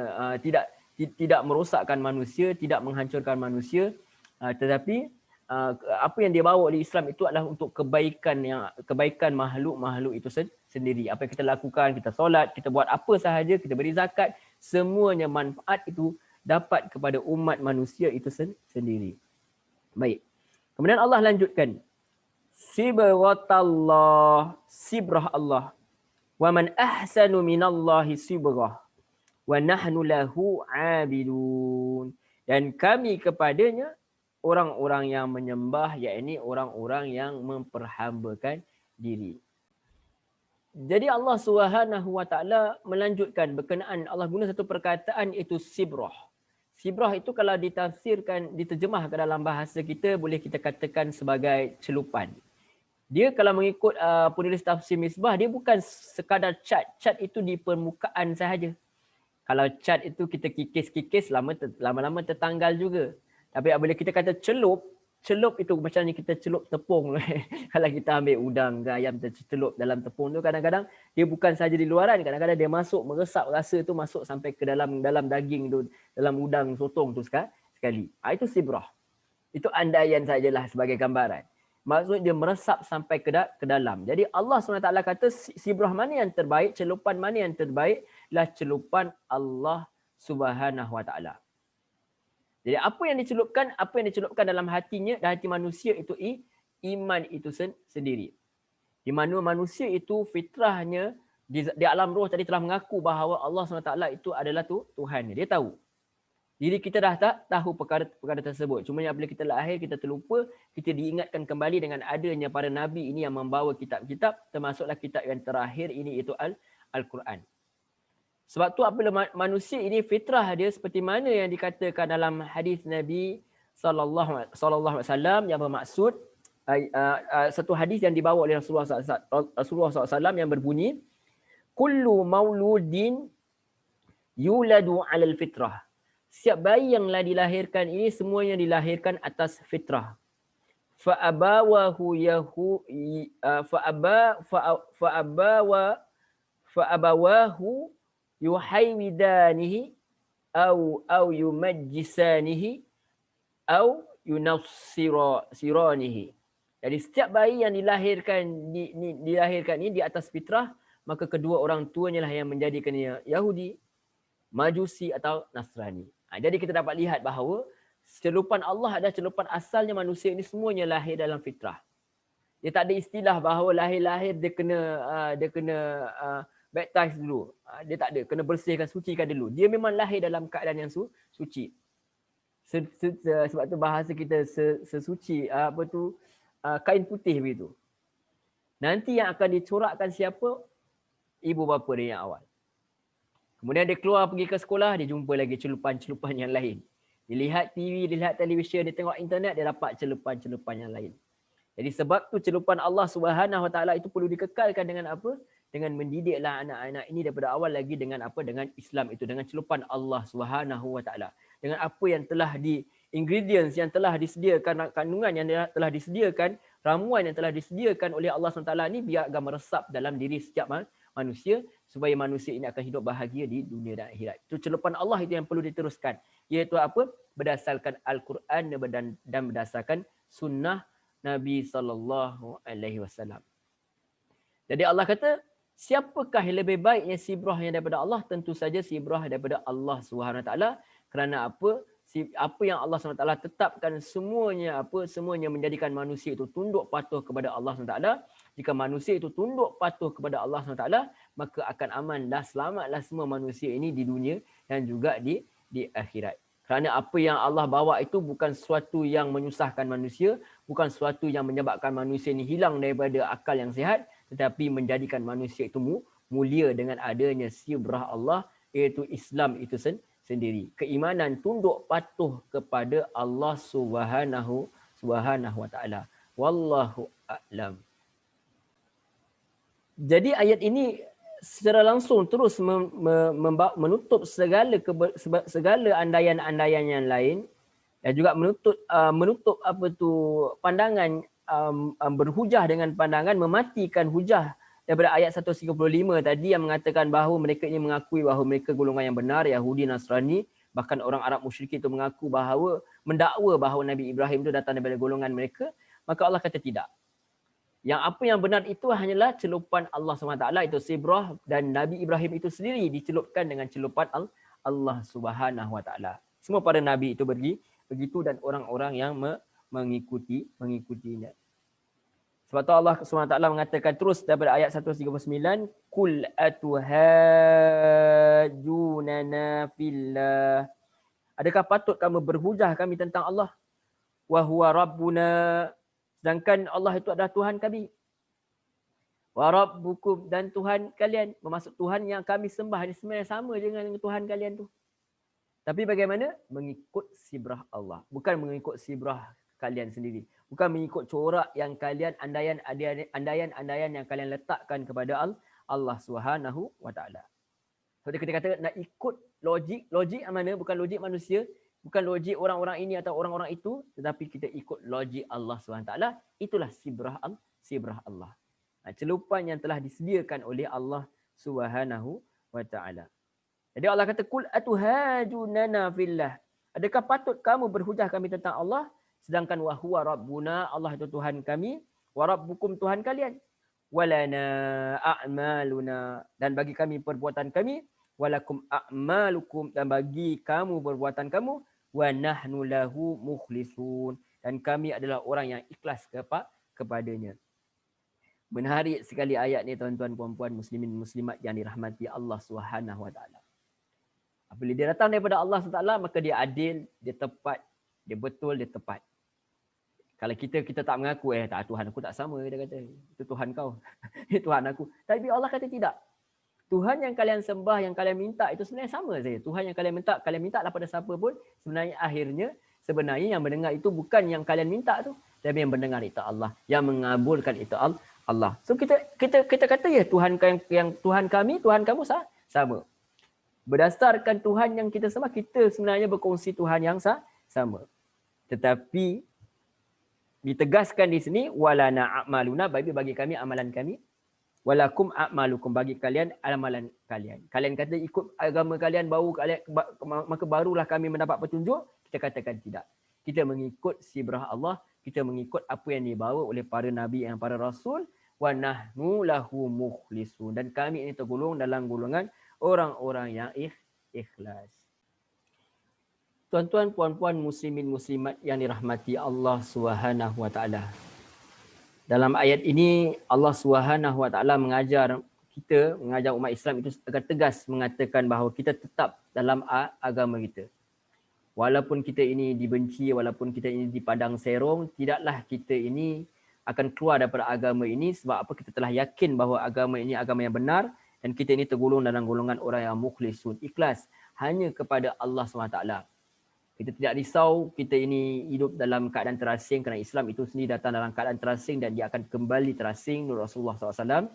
tidak merosakkan manusia, tidak menghancurkan manusia, tetapi apa yang dia bawa oleh Islam itu adalah untuk kebaikan makhluk itu sendiri. Apa yang kita lakukan, kita solat, kita buat apa sahaja, kita beri zakat, semuanya manfaat itu dapat kepada umat manusia itu sendiri. Baik. Kemudian Allah lanjutkan. Sibrah Allah. Wa man ahsanu minallahi sibrah. Wa nahnu lahu abidun. Dan kami kepadanya orang-orang yang menyembah, yakni orang-orang yang memperhambakan diri. Jadi Allah Subhanahu wa taala melanjutkan berkenaan, Allah guna satu perkataan iaitu sibrah. Sibrah itu kalau ditafsirkan, diterjemahkan dalam bahasa kita, boleh kita katakan sebagai celupan. Dia kalau mengikut penulis tafsir Misbah, dia bukan sekadar cat. Cat itu di permukaan sahaja. Kalau cat itu kita kikis-kikis, lama-lama tertanggal juga. Tapi apabila kita kata celup itu macamnya kita celup tepung. Kalau kita ambil udang ke ayam, kita celup dalam tepung tu, kadang-kadang dia bukan saja di luaran, kadang-kadang dia masuk, meresap rasa tu masuk sampai ke dalam daging tu, dalam udang sotong tu sekali sekali. Itu sibrah. Itu andaian sajalah sebagai gambaran. Maksud dia meresap sampai ke dalam. Jadi Allah SWT kata sibrah mana yang terbaik, celupan mana yang terbaik, lah celupan Allah Subhanahu Wa Taala. Jadi apa yang dicelupkan dalam hatinya, dalam hati manusia itu iman itu sendiri. Di mana manusia itu fitrahnya di alam roh tadi telah mengaku bahawa Allah SWT itu adalah Tuhan. Dia tahu. Jadi kita dah tak tahu perkara tersebut. Cuma apabila kita lahir, kita terlupa, kita diingatkan kembali dengan adanya para nabi ini yang membawa kitab-kitab, termasuklah kitab yang terakhir ini iaitu Al-Quran. Sebab tu apabila manusia ini fitrah dia seperti mana yang dikatakan dalam hadis Nabi sallallahu alaihi wasallam yang bermaksud satu hadis yang dibawa oleh Rasulullah SAW yang berbunyi kullu mauludin yuladu 'alal fitrah. Setiap bayi yang dilahirkan ini semuanya dilahirkan atas fitrah. Fa abawahu yuhaywidanihi au yumajjisanihi au yunassiranihi. Jadi setiap bayi yang dilahirkan ini di atas fitrah, maka kedua orang tuanya lah yang menjadikannya Yahudi, Majusi atau Nasrani. Jadi kita dapat lihat bahawa celupan Allah adalah celupan asalnya manusia ini semuanya lahir dalam fitrah. Dia tak ada istilah bahawa lahir-lahir dia kena baptize dulu. Dia tak ada, kena bersihkan, sucikan dulu. Dia memang lahir dalam keadaan yang suci. Sebab tu bahasa kita sesuci kain putih begitu. Nanti yang akan dicorakkan siapa? Ibu bapa dia yang awal. Kemudian dia keluar pergi ke sekolah, dia jumpa lagi celupan-celupan yang lain. Dia lihat TV, dia lihat televisyen, dia tengok internet, dia dapat celupan-celupan yang lain. Jadi sebab tu celupan Allah Subhanahu Wa Taala itu perlu dikekalkan dengan apa? Dengan mendidiklah anak-anak ini daripada awal lagi dengan apa? Dengan Islam itu, dengan celupan Allah Subhanahu Wa Taala. Dengan apa yang telah ingredients yang telah disediakan, kandungan yang telah disediakan, ramuan yang telah disediakan oleh Allah SWT ni biar agar meresap dalam diri setiap manusia supaya manusia ini akan hidup bahagia di dunia dan akhirat. Itu celupan Allah itu yang perlu diteruskan. Iaitu apa? Berdasarkan Al-Quran dan berdasarkan sunnah Nabi SAW. Jadi Allah kata, siapakah yang lebih baiknya sibrah yang daripada Allah? Tentu saja sibrah daripada Allah SWT. Kerana apa? Apa yang Allah SWT tetapkan semuanya menjadikan manusia itu tunduk patuh kepada Allah SWT. Jika manusia itu tunduk patuh kepada Allah SWT, maka akan amanlah, selamatlah semua manusia ini di dunia dan juga di akhirat. Kerana apa yang Allah bawa itu bukan sesuatu yang menyusahkan manusia, bukan sesuatu yang menyebabkan manusia ini hilang daripada akal yang sihat, tetapi menjadikan manusia itu mulia dengan adanya sibrah Allah, iaitu Islam itu sendiri. Keimanan tunduk patuh kepada Allah Subhanahu Wa Taala. Wallahu a'lam. Jadi ayat ini secara langsung terus menutup segala andaian-andaian yang lain dan juga menutup pandangan berhujah dengan pandangan mematikan hujah daripada ayat 135 tadi yang mengatakan bahawa mereka ini mengakui bahawa mereka golongan yang benar, Yahudi, Nasrani, bahkan orang Arab musyrikin itu mengaku bahawa mendakwa bahawa Nabi Ibrahim itu datang daripada golongan mereka, maka Allah kata tidak. Yang apa yang benar itu hanyalah celupan Allah SWT, itu sibrah, dan Nabi Ibrahim itu sendiri dicelupkan dengan celupan Allah SWT. Semua para Nabi itu begitu dan orang-orang yang mengikutinya. Sebab tu Allah SWT mengatakan terus daripada ayat 139, Kul atuhajunana fillah. Adakah patut kamu berhujah kami tentang Allah? Wa huwa rabbuna. Sedangkan Allah itu adalah Tuhan kami. Wa rabbukum, dan Tuhan kalian. Bermaksud Tuhan yang kami sembah ini sebenarnya sama dengan Tuhan kalian tu. Tapi bagaimana? Mengikut sibrah Allah. Bukan mengikut sibrah kalian sendiri. Bukan mengikut corak yang kalian, andaian yang kalian letakkan kepada Allah Subhanahu Wa Taala. Seperti kita kata nak ikut logik yang mana? Bukan logik manusia. Bukan logik orang-orang ini atau orang-orang itu, tetapi kita ikut logik Allah SWT. Itulah sibrah Allah. Celupan yang telah disediakan oleh Allah Subhanahu Wa Taala. Jadi Allah kata, Kul atuhajunana fillah. Adakah patut kamu berhujah kami tentang Allah sedangkan wa huwa rabbuna, Allah itu Tuhan kami, wa rabbukum Tuhan kalian. Walana a'maluna, dan bagi kami perbuatan kami, walakum a'malukum, dan bagi kamu perbuatan kamu, wa nahnu lahu mukhlisun, dan kami adalah orang yang ikhlas kepadanya. Menarik sekali ayat ni tuan-tuan puan-puan muslimin muslimat yang dirahmati Allah Subhanahu wa taala. Apabila dia datang daripada Allah SWT, maka dia adil, dia tepat, dia betul, dia tepat. Kalau kita tak mengaku, tak, Tuhan aku tak sama, dia kata. Itu Tuhan kau. Itu Tuhan aku. Tapi Allah kata tidak. Tuhan yang kalian sembah, yang kalian minta, itu sebenarnya sama saja. Tuhan yang kalian minta lah pada siapa pun, sebenarnya yang mendengar itu bukan yang kalian minta tu, tapi yang mendengar itu Allah, yang mengabulkan itu Allah. So kita kata ya, Tuhan yang Tuhan kami, Tuhan kamu sama. Berdasarkan Tuhan yang kita sembah, kita sebenarnya berkongsi Tuhan yang sama. Tetapi ditegaskan di sini, walana a'maluna, bagi kami amalan kami, walakum a'malukum, bagi kalian amalan kalian. Kalian kata ikut agama kalian maka barulah kami mendapat petunjuk. Kita katakan tidak. Kita mengikut sibrah Allah, kita mengikut apa yang dibawa oleh para nabi dan para rasul, wa nahnu lahu mukhlisun, dan kami ini tergolong dalam golongan orang-orang yang ikhlas. Tuan-tuan, puan-puan, muslimin, muslimat yang dirahmati Allah Subhanahu wa taala. Dalam ayat ini Allah Subhanahu wa taala mengajar umat Islam itu agar tegas mengatakan bahawa kita tetap dalam agama kita. Walaupun kita ini dibenci, walaupun kita ini dipandang serong, tidaklah kita ini akan keluar daripada agama ini, sebab apa? Kita telah yakin bahawa agama ini agama yang benar, dan kita ini tergolong dalam golongan orang yang mukhlisun, ikhlas hanya kepada Allah SWT. Kita tidak risau kita ini hidup dalam keadaan terasing, kerana Islam itu sendiri datang dalam keadaan terasing dan dia akan kembali terasing menurut Rasulullah SAW.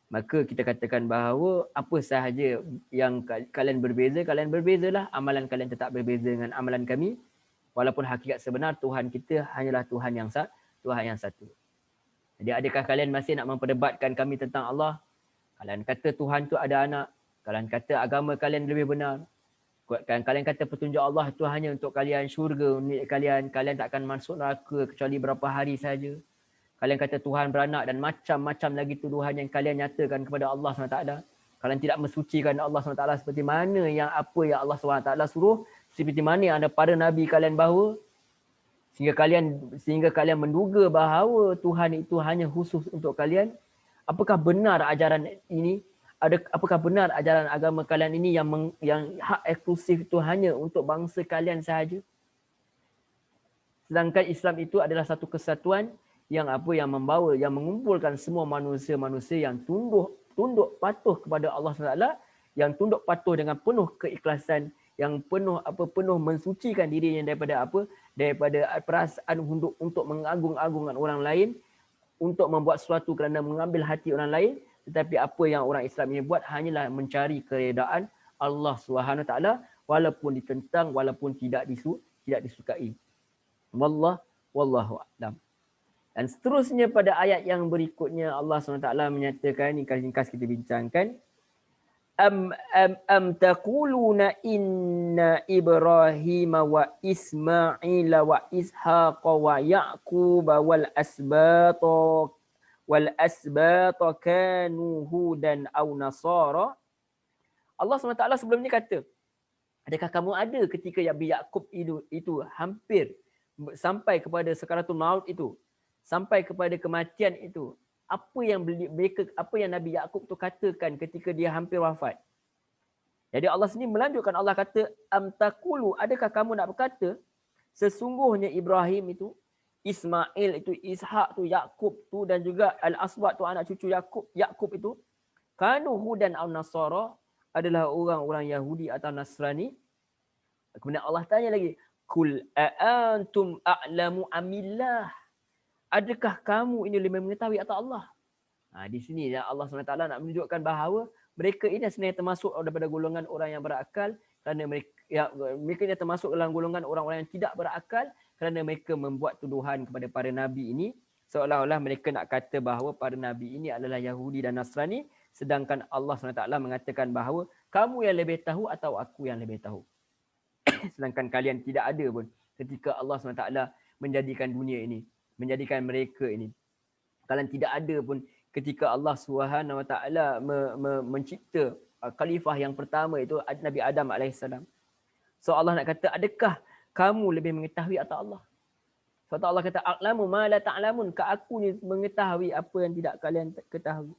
Maka kita katakan bahawa apa sahaja yang kalian berbezalah, amalan kalian tetap berbeza dengan amalan kami. Walaupun hakikat sebenar Tuhan kita hanyalah Tuhan yang satu. Jadi adakah kalian masih nak memperdebatkan kami tentang Allah? Kalian kata Tuhan tu ada anak. Kalian kata agama kalian lebih benar. Kalian kata petunjuk Allah itu hanya untuk kalian, syurga milik kalian. Kalian tak akan masuk neraka kecuali berapa hari saja. Kalian kata Tuhan beranak dan macam-macam lagi tuduhan yang kalian nyatakan kepada Allah SWT. Kalian tidak mensucikan Allah SWT seperti mana yang Allah SWT suruh. Seperti mana yang ada para Nabi kalian bawa. Sehingga kalian menduga bahawa Tuhan itu hanya khusus untuk kalian. Apakah benar ajaran ini? Apakah benar ajaran agama kalian ini yang hak eksklusif itu hanya untuk bangsa kalian sahaja? Sedangkan Islam itu adalah satu kesatuan yang mengumpulkan semua manusia-manusia yang tunduk patuh kepada Allah SWT, yang tunduk patuh dengan penuh keikhlasan, yang penuh mensucikan dirinya daripada perasaan untuk mengagung-agungkan orang lain, untuk membuat sesuatu kerana mengambil hati orang lain. Tetapi apa yang orang Islam ini buat hanyalah mencari keredaan Allah SWT, walaupun ditentang, walaupun tidak disukai. Wallahu a'lam. Dan seterusnya pada ayat yang berikutnya Allah SWT menyatakan, ini ringkas kita bincangkan, am taquluna inna Ibrahim wa Ismail wa Ishaq wa Ya'qub wal asbata kanu hudan aw nasara. Allah SWT sebelum ni kata, adakah kamu ada ketika Nabi Yaqub itu hampir sampai kepada sakaratul maut itu, sampai kepada kematian itu, apa yang Nabi Yaqub tu katakan ketika dia hampir wafat? Jadi Allah sendiri melanjutkan, Allah kata, am taqulu, adakah kamu nak berkata sesungguhnya Ibrahim itu, Ismail itu, Ishak tu, Yaqub tu, dan juga Al-Aswad tu anak cucu Yaqub itu, kanu hudan aw nasara, adalah orang-orang Yahudi atau Nasrani. Kemudian Allah tanya lagi, kul a'antum a'lamu amillah, adakah kamu ini lebih mengetahui atau Allah? Di sini Allah SWT nak menunjukkan bahawa mereka ini sebenarnya termasuk daripada golongan orang yang berakal, kerana mereka ini termasuk dalam golongan orang-orang yang tidak berakal, kerana mereka membuat tuduhan kepada para Nabi ini, seolah-olah mereka nak kata bahawa para Nabi ini adalah Yahudi dan Nasrani, sedangkan Allah SWT mengatakan bahawa kamu yang lebih tahu atau aku yang lebih tahu. Sedangkan kalian tidak ada pun ketika Allah SWT menjadikan dunia ini, menjadikan mereka ini. Kalian tidak ada pun ketika Allah SWT mencipta khalifah yang pertama itu Nabi Adam AS. So Allah nak kata, adakah kamu lebih mengetahui atau Allah? Sebab Allah kata, a'lamu ma la ta'lamun, ke aku ni mengetahui apa yang tidak kalian ketahui.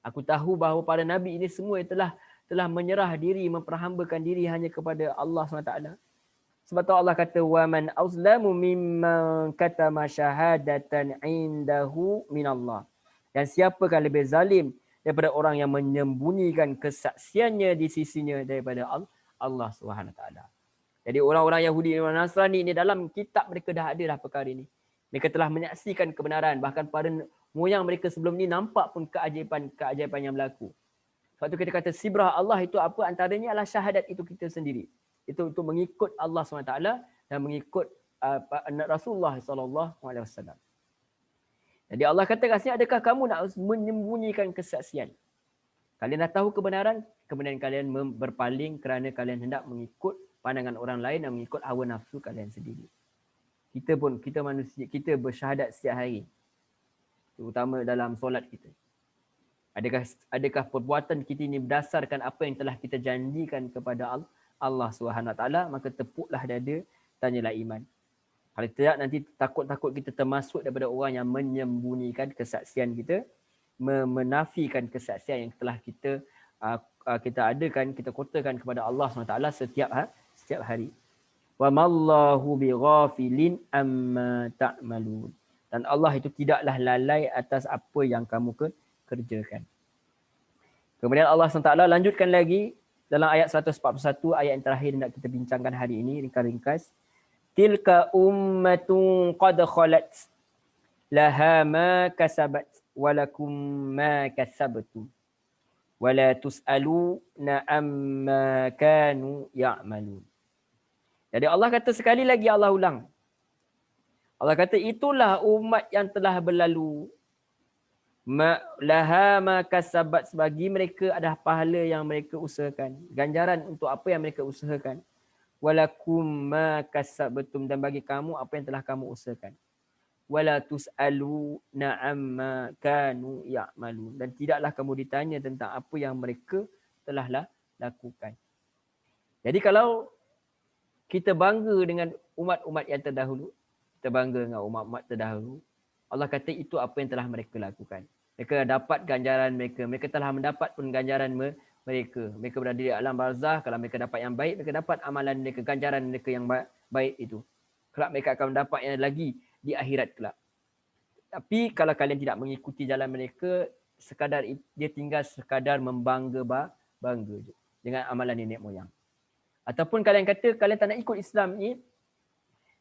Aku tahu bahawa para nabi ini semua telah menyerah diri, memperhambakan diri hanya kepada Allah SWT. Sebab tu Allah kata, wa man azlamu mimman katama syahadatan indahu minallah. Dan siapakah lebih zalim daripada orang yang menyembunyikan kesaksiannya di sisinya daripada Allah SWT. Jadi orang-orang Yahudi dan Nasrani ini dalam kitab mereka dah ada dah perkara ini. Mereka telah menyaksikan kebenaran. Bahkan pada moyang mereka sebelum ni nampak pun keajaiban yang berlaku. Sebab tu kita kata sibrah Allah itu apa? Antaranya adalah syahadat itu kita sendiri. Itu untuk mengikut Allah SWT dan mengikut Rasulullah SAW. Jadi Allah kata kat sini, adakah kamu nak menyembunyikan kesaksian? Kalian dah tahu kebenaran, kemudian kalian berpaling kerana kalian hendak mengikut pandangan orang lain dan mengikut hawa nafsu kalian sendiri. Kita manusia, kita bersyahadat setiap hari. Terutama dalam solat kita. Adakah perbuatan kita ini berdasarkan apa yang telah kita janjikan kepada Allah SWT, maka tepuklah dada, tanyalah iman. Kalau tidak, nanti takut-takut kita termasuk daripada orang yang menyembunyikan kesaksian kita, menafikan kesaksian yang telah kita adakan, kita kotakan kepada Allah SWT setiap hari. Wa mallahu bighafilin amma ta'malun. Dan Allah itu tidaklah lalai atas apa yang kamu kerjakan. Kemudian Allah SWT lanjutkan lagi dalam ayat 141, ayat yang terakhir nak kita bincangkan hari ini, ringkas. Tilka ummatun qad khalat laha ma kasabat walakum ma kasabtum wala tus'aluna amma kanu ya'malun. Jadi Allah kata sekali lagi, Allah ulang. Allah kata itulah umat yang telah berlalu. Laha ma kasabat, bagi mereka ada pahala yang mereka usahakan, ganjaran untuk apa yang mereka usahakan. Walakum ma kasabtum, dan bagi kamu apa yang telah kamu usahakan. Wala tus'aluna amma kanu ya'malun, dan tidaklah kamu ditanya tentang apa yang mereka telah lakukan. Jadi kalau kita bangga dengan umat-umat yang terdahulu, kita bangga dengan umat-umat terdahulu, Allah kata itu apa yang telah mereka lakukan. Mereka dapat ganjaran mereka. Mereka telah mendapat pun ganjaran mereka. Mereka berada di alam barzah. Kalau mereka dapat yang baik, mereka dapat amalan mereka, ganjaran mereka yang baik itu. Kelak mereka akan mendapat yang lagi di akhirat kelak. Tapi kalau kalian tidak mengikuti jalan mereka, sekadar dia tinggal sekadar bangga dengan amalan nenek moyang. Ataupun kalian kata kalian tak nak ikut Islam ni,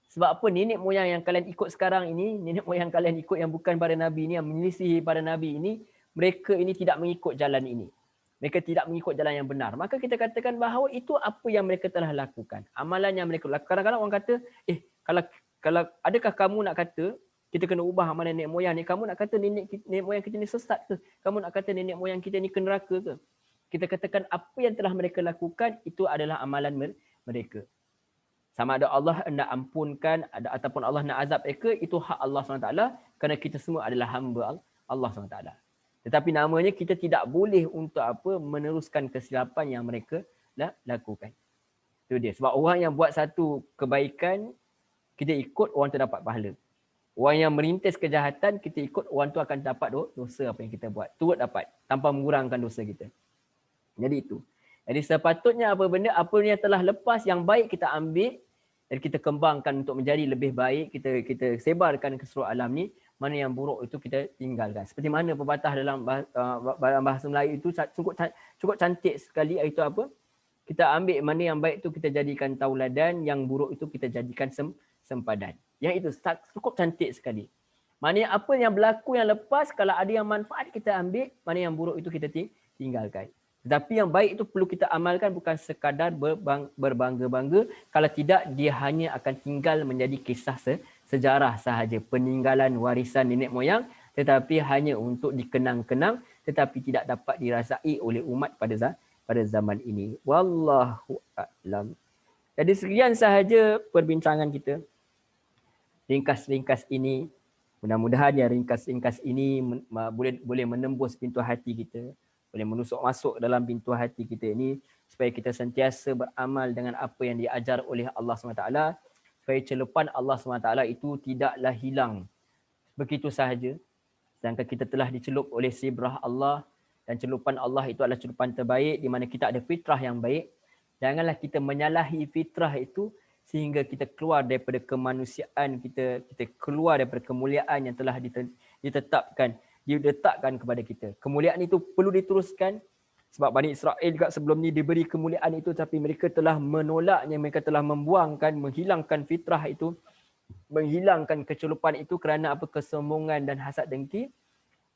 sebab apa? Nenek moyang yang kalian ikut sekarang ini, nenek moyang kalian ikut yang bukan para nabi ini, yang menyelisihi para nabi ini, mereka ini tidak mengikut jalan ini. Mereka tidak mengikut jalan yang benar. Maka kita katakan bahawa itu apa yang mereka telah lakukan. Amalan yang mereka lakukan. Kadang-kadang orang kata, kalau adakah kamu nak kata kita kena ubah amalan nenek moyang ni? Kamu nak kata nenek moyang kita ni sesat ke? Kamu nak kata nenek moyang kita ni ke neraka ke? Kita katakan apa yang telah mereka lakukan itu adalah amalan mereka. Sama ada Allah nak ampunkan ataupun Allah nak azab mereka, itu hak Allah SWT, kerana kita semua adalah hamba Allah SWT. Tetapi namanya kita tidak boleh untuk meneruskan kesilapan yang mereka lakukan. Itu dia. Sebab orang yang buat satu kebaikan, kita ikut, orang tu dapat pahala. Orang yang merintis kejahatan, kita ikut, orang tu akan dapat dosa apa yang kita buat. Turut dapat, tanpa mengurangkan dosa kita. Jadi itu. Jadi sepatutnya apa yang telah lepas yang baik kita ambil dan kita kembangkan untuk menjadi lebih baik, kita sebarkan ke seluruh alam ni. Mana yang buruk itu kita tinggalkan. Seperti mana pepatah dalam bahasa Melayu itu cukup cantik sekali, iaitu apa? Kita ambil mana yang baik itu kita jadikan tauladan, yang buruk itu kita jadikan sempadan. Yang itu cukup cantik sekali. Maknanya apa yang berlaku yang lepas, kalau ada yang manfaat kita ambil, mana yang buruk itu kita tinggalkan. Tetapi yang baik itu perlu kita amalkan, bukan sekadar berbangga-bangga. Kalau tidak, dia hanya akan tinggal menjadi kisah sejarah sahaja. Peninggalan warisan nenek moyang, tetapi hanya untuk dikenang-kenang, tetapi tidak dapat dirasai oleh umat pada zaman ini. Wallahu a'lam. Jadi sekian sahaja perbincangan kita. Ringkas-ringkas ini, mudah-mudahan yang ringkas-ringkas ini boleh menembus pintu hati kita, boleh menusuk masuk dalam pintu hati kita ini, supaya kita sentiasa beramal dengan apa yang diajar oleh Allah SWT, supaya celupan Allah SWT itu tidaklah hilang begitu sahaja. Sedangkan kita telah dicelup oleh sibrah Allah, dan celupan Allah itu adalah celupan terbaik di mana kita ada fitrah yang baik. Janganlah kita menyalahi fitrah itu sehingga kita keluar daripada kemanusiaan kita, kita keluar daripada kemuliaan yang telah diletakkan kepada kita. Kemuliaan itu perlu diteruskan, sebab Bani Israel juga sebelum ni diberi kemuliaan itu, tapi mereka telah menolaknya, mereka telah membuangkan, menghilangkan fitrah itu, menghilangkan kecelupan itu kerana apa? Kesombongan dan hasad dengki.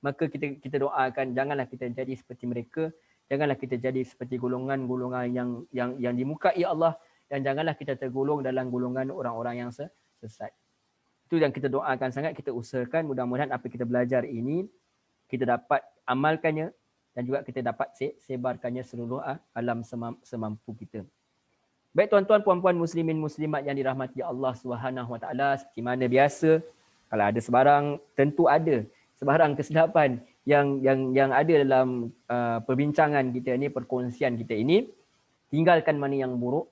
Maka kita doakan janganlah kita jadi seperti mereka, janganlah kita jadi seperti golongan-golongan yang dimukai Allah, dan janganlah kita tergolong dalam golongan orang-orang yang sesat. Itu yang kita doakan sangat, kita usahakan mudah-mudahan apa kita belajar ini kita dapat amalkannya, dan juga kita dapat sebarkannya seluruh alam semampu kita. Baik tuan-tuan, puan-puan, muslimin, muslimat yang dirahmati Allah SWT, seperti mana biasa, kalau ada sebarang, tentu ada sebarang kesilapan yang ada dalam perbincangan kita ini, perkongsian kita ini, tinggalkan mana yang buruk,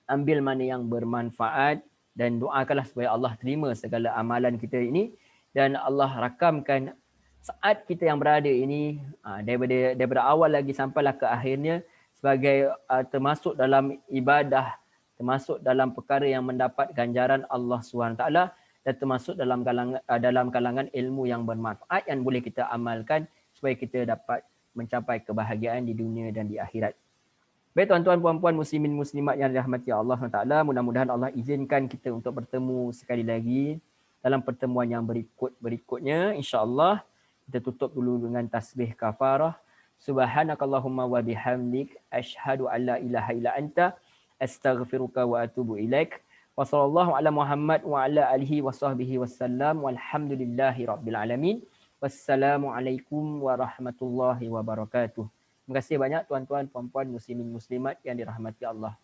ambil mana yang bermanfaat, dan doakanlah supaya Allah terima segala amalan kita ini, dan Allah rakamkan saat kita yang berada ini daripada awal lagi sampailah ke akhirnya sebagai termasuk dalam ibadah, termasuk dalam perkara yang mendapat ganjaran Allah SWT, dan termasuk dalam kalangan ilmu yang bermanfaat yang boleh kita amalkan supaya kita dapat mencapai kebahagiaan di dunia dan di akhirat. Baik tuan-tuan, puan-puan, muslimin, muslimat yang dirahmati Allah SWT, mudah-mudahan Allah izinkan kita untuk bertemu sekali lagi dalam pertemuan yang berikutnya, insya-Allah. Kita tutup dulu dengan tasbih kafarah. Subhanakallahumma wa bihamdik, asyhadu an la ilaha illa anta, astaghfiruka wa atubu ilaik. Wa sallallahu ala Muhammad wa ala alihi wa sahbihi wasallam, walhamdulillahi rabbil alamin. Wassalamualaikum warahmatullahi wabarakatuh. Terima kasih banyak tuan-tuan, puan-puan, muslimin, muslimat yang dirahmati Allah.